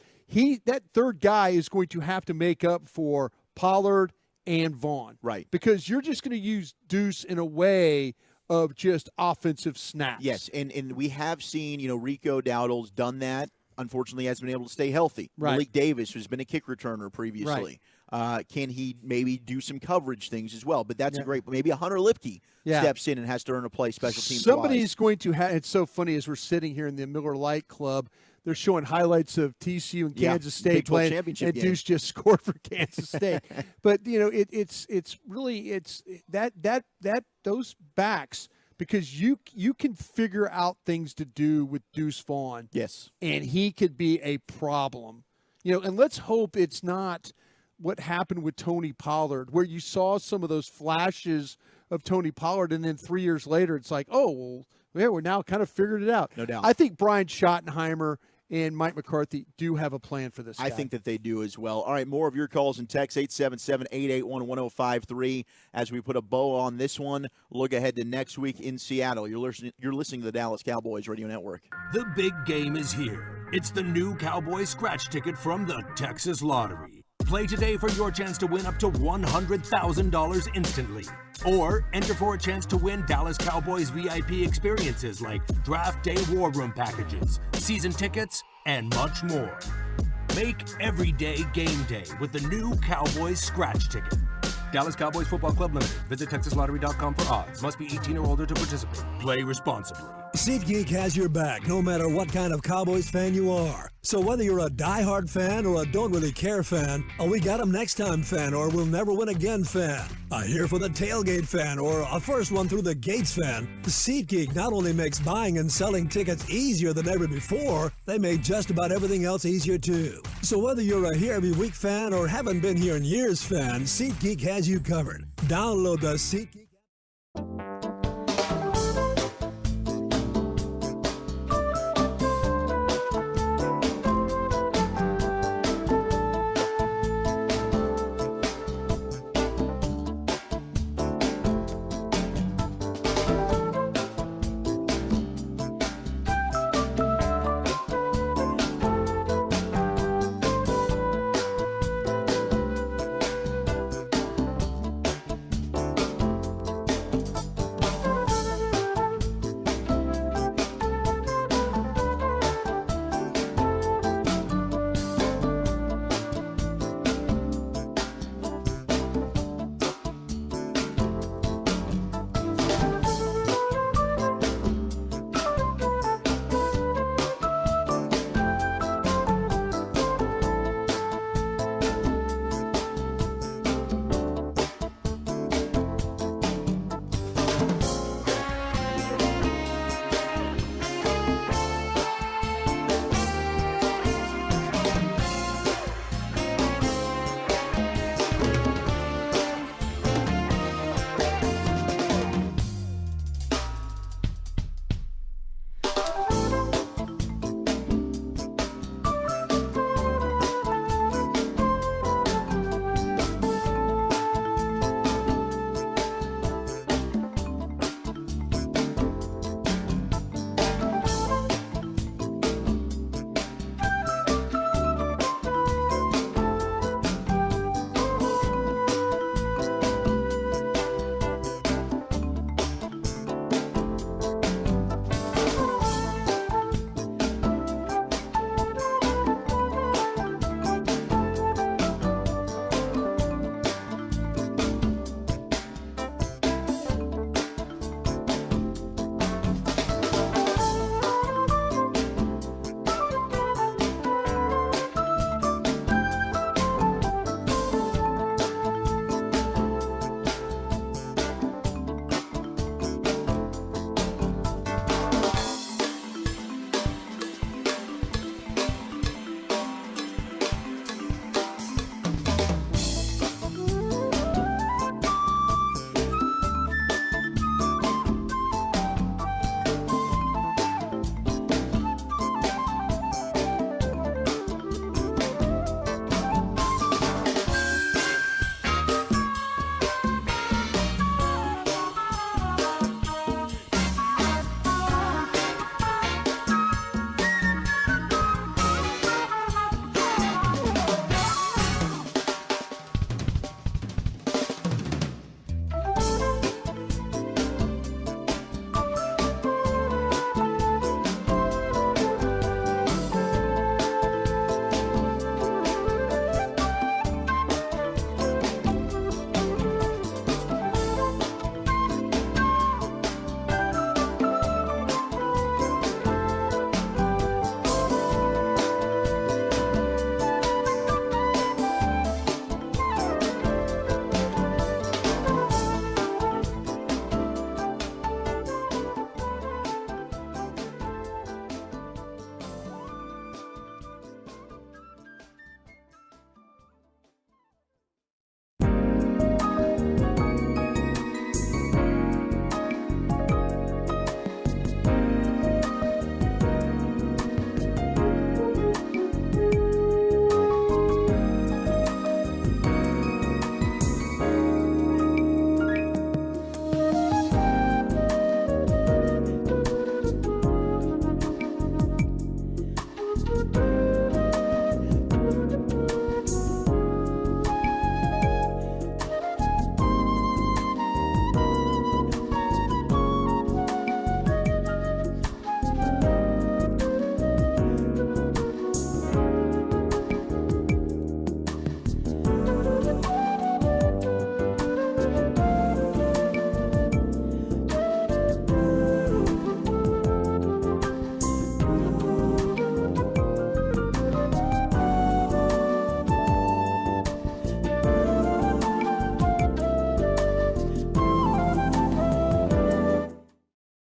that third guy is going to have to make up for Pollard and Vaughn. Right. Because you're just going to use Deuce in a way of just offensive snaps. Yes, and we have seen, Rico Dowdle's done that. Unfortunately, hasn't been able to stay healthy. Right. Malik Davis, who's been a kick returner previously. Right. Can he maybe do some coverage things as well? But that's a great – maybe a Hunter Lipke steps in and has to earn a play special teams. Somebody's going to have – it's so funny as we're sitting here in the Miller Lite Club, they're showing highlights of TCU and Kansas State playing, and Deuce just scored for Kansas State. But, it's really – those backs – because you can figure out things to do with Deuce Vaughn. Yes. And he could be a problem. And let's hope it's not what happened with Tony Pollard, where you saw some of those flashes of Tony Pollard, and then 3 years later it's like, oh, well, yeah, we're now kind of figured it out. No doubt. I think Brian Schottenheimer and Mike McCarthy do have a plan for this guy. I think that they do as well. All right, more of your calls and texts, 877-881-1053. As we put a bow on this one, look ahead to next week in Seattle. You're listening to the Dallas Cowboys Radio Network. The big game is here. It's the new Cowboys scratch ticket from the Texas Lottery. Play today for your chance to win up to $100,000 instantly. Or enter for a chance to win Dallas Cowboys VIP experiences like Draft Day War Room packages, season tickets, and much more. Make every day game day with the new Cowboys scratch ticket. Dallas Cowboys Football Club Limited. Visit TexasLottery.com for odds. Must be 18 or older to participate. Play responsibly. SeatGeek has your back no matter what kind of Cowboys fan you are. So whether you're a diehard fan or a don't really care fan, a we got 'em next time fan or we'll never win again fan, a here for the tailgate fan or a first one through the gates fan, SeatGeek not only makes buying and selling tickets easier than ever before, they make just about everything else easier too. So whether you're a here every week fan or haven't been here in years fan, SeatGeek has you covered. Download the SeatGeek app.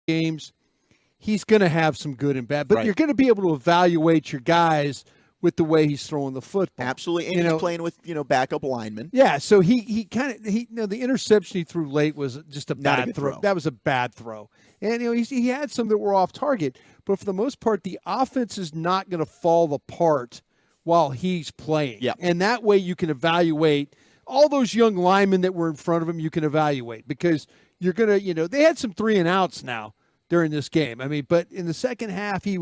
games, he's going to have some good and bad. But Right. you're going to be able to evaluate your guys with the way he's throwing the football. Absolutely, and he's playing with backup linemen. Yeah, so he kind of the interception he threw late was just a bad good throw. throw. That was a bad throw, and he had some that were off target, but for the most part, the offense is not going to fall apart while he's playing. Yeah, and that way you can evaluate all those young linemen that were in front of him. You can evaluate because you're gonna they had some 3 and outs now during this game. I mean, but in the second half he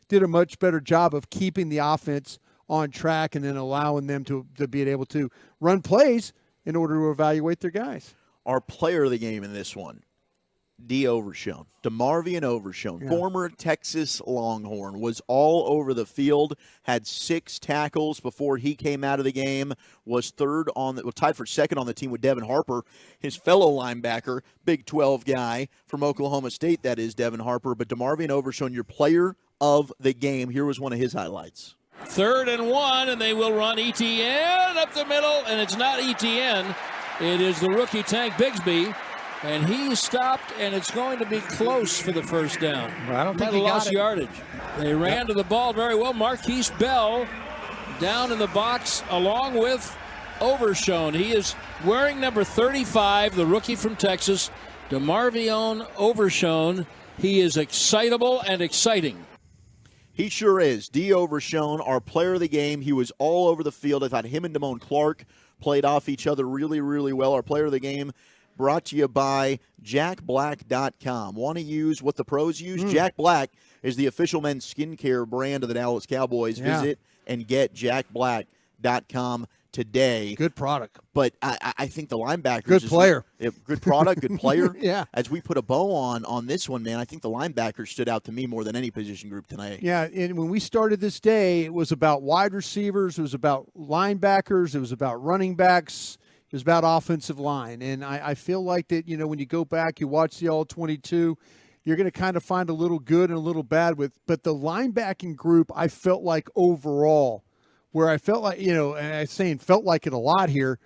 did a much better job of keeping the offense on track and then allowing them to be able to run plays in order to evaluate their guys. Our player of the game in this one, DeMarvion Overshown, former Texas Longhorn, was all over the field, had 6 tackles before he came out of the game, was tied for second on the team with Devin Harper, his fellow linebacker, Big 12 guy from Oklahoma State, that is Devin Harper. But DeMarvion Overshown, your player of the game. Here was one of his highlights. 3rd and 1, and they will run ETN up the middle, and it's not ETN. It is the rookie Tank Bigsby, and he stopped, and it's going to be close for the first down. Well, I don't think he lost got yardage. They ran to the ball very well. Marquise Bell down in the box along with Overshown. He is wearing number 35, the rookie from Texas, DeMarvion Overshown. He is excitable and exciting. He sure is. Overshown, our player of the game. He was all over the field. I thought him and Damone Clark played off each other really, really well. Our player of the game brought to you by JackBlack.com. Want to use what the pros use? Jack Black is the official men's skincare brand of the Dallas Cowboys. Yeah. Visit and get JackBlack.com today. Good product. But I think the linebackers. Good player. Good product, good player. Yeah. As we put a bow on this one, man, I think the linebackers stood out to me more than any position group tonight. Yeah, and when we started this day, it was about wide receivers, it was about linebackers, it was about running backs, it was about offensive line. And I feel like that, when you go back, you watch the All-22, you're going to kind of find a little good and a little bad but the linebacking group, I felt like overall, where I felt like, and I'm saying felt like it a lot here,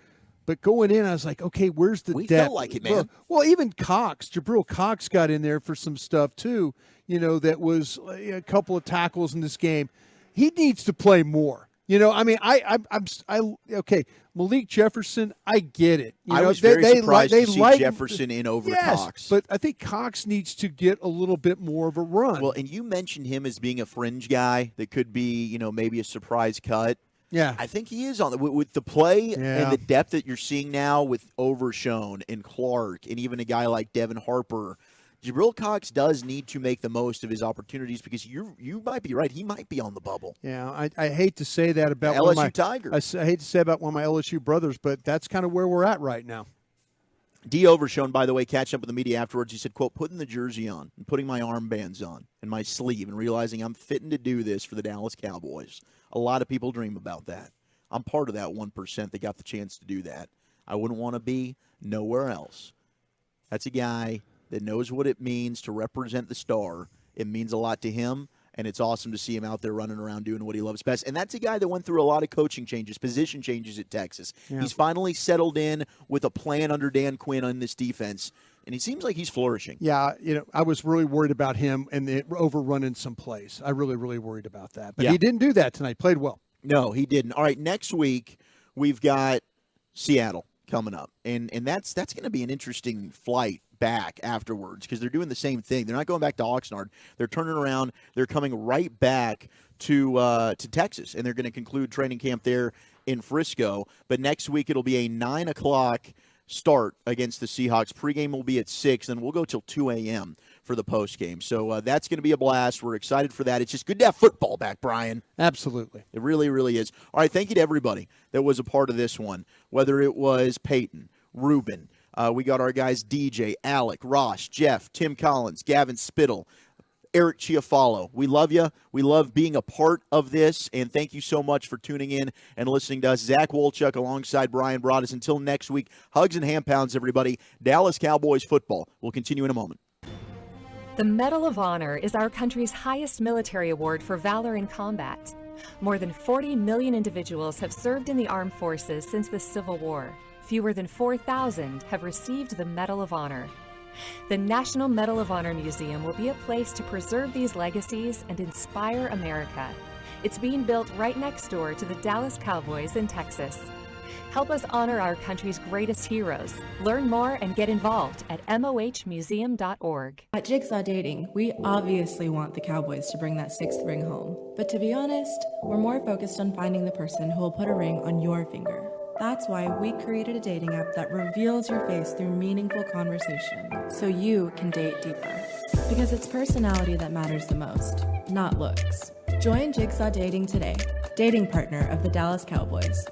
but going in, I was like, okay, where's the We depth? felt like it, man. Well, even Jabril Cox got in there for some stuff too, that was a couple of tackles in this game. He needs to play more. Okay, Malik Jefferson, I get it. I was very surprised to see Jefferson in over Cox. But I think Cox needs to get a little bit more of a run. Well, and you mentioned him as being a fringe guy that could be, maybe a surprise cut. Yeah. I think he is on with the play and the depth that you're seeing now with Overshown and Clark and even a guy like Devin Harper. Jabril Cox does need to make the most of his opportunities because you might be right. He might be on the bubble. Yeah, I hate to say that about LSU Tigers. I hate to say about one of my LSU brothers, but that's kind of where we're at right now. Overshown, by the way, catching up with the media afterwards, he said, quote, putting the jersey on and putting my armbands on and my sleeve and realizing I'm fitting to do this for the Dallas Cowboys. A lot of people dream about that. I'm part of that 1% that got the chance to do that. I wouldn't want to be nowhere else. That's a guy that knows what it means to represent the star. It means a lot to him, and it's awesome to see him out there running around doing what he loves best. And that's a guy that went through a lot of coaching changes, position changes at Texas. Yeah. He's finally settled in with a plan under Dan Quinn on this defense, and he seems like he's flourishing. Yeah, I was really worried about him and the overrunning some plays. I really, really worried about that. But he didn't do that tonight. Played well. No, he didn't. All right, next week we've got Seattle coming up, and that's going to be an interesting flight back afterwards because they're doing the same thing. They're not going back to Oxnard. They're turning around. They're coming right back to Texas, and they're going to conclude training camp there in Frisco. But next week it'll be a 9 o'clock start against the Seahawks. Pregame will be at 6, and we'll go till 2 a.m. for the postgame. So that's going to be a blast. We're excited for that. It's just good to have football back, Brian. Absolutely. It really, really is. All right, thank you to everybody that was a part of this one, whether it was Peyton, Ruben, we got our guys DJ, Alec, Ross, Jeff, Tim Collins, Gavin Spittle, Eric Chiafalo. We love you. We love being a part of this, and thank you so much for tuning in and listening to us. Zach Wolchuk alongside Brian Broaddus. Until next week, hugs and hand pounds, everybody. Dallas Cowboys football will continue in a moment. The Medal of Honor is our country's highest military award for valor in combat. More than 40 million individuals have served in the armed forces since the Civil War. Fewer than 4,000 have received the Medal of Honor. The National Medal of Honor Museum will be a place to preserve these legacies and inspire America. It's being built right next door to the Dallas Cowboys in Texas. Help us honor our country's greatest heroes. Learn more and get involved at mohmuseum.org. At Jigsaw Dating, we obviously want the Cowboys to bring that 6th ring home. But to be honest, we're more focused on finding the person who will put a ring on your finger. That's why we created a dating app that reveals your face through meaningful conversation, so you can date deeper. Because it's personality that matters the most, not looks. Join Jigsaw Dating today, dating partner of the Dallas Cowboys.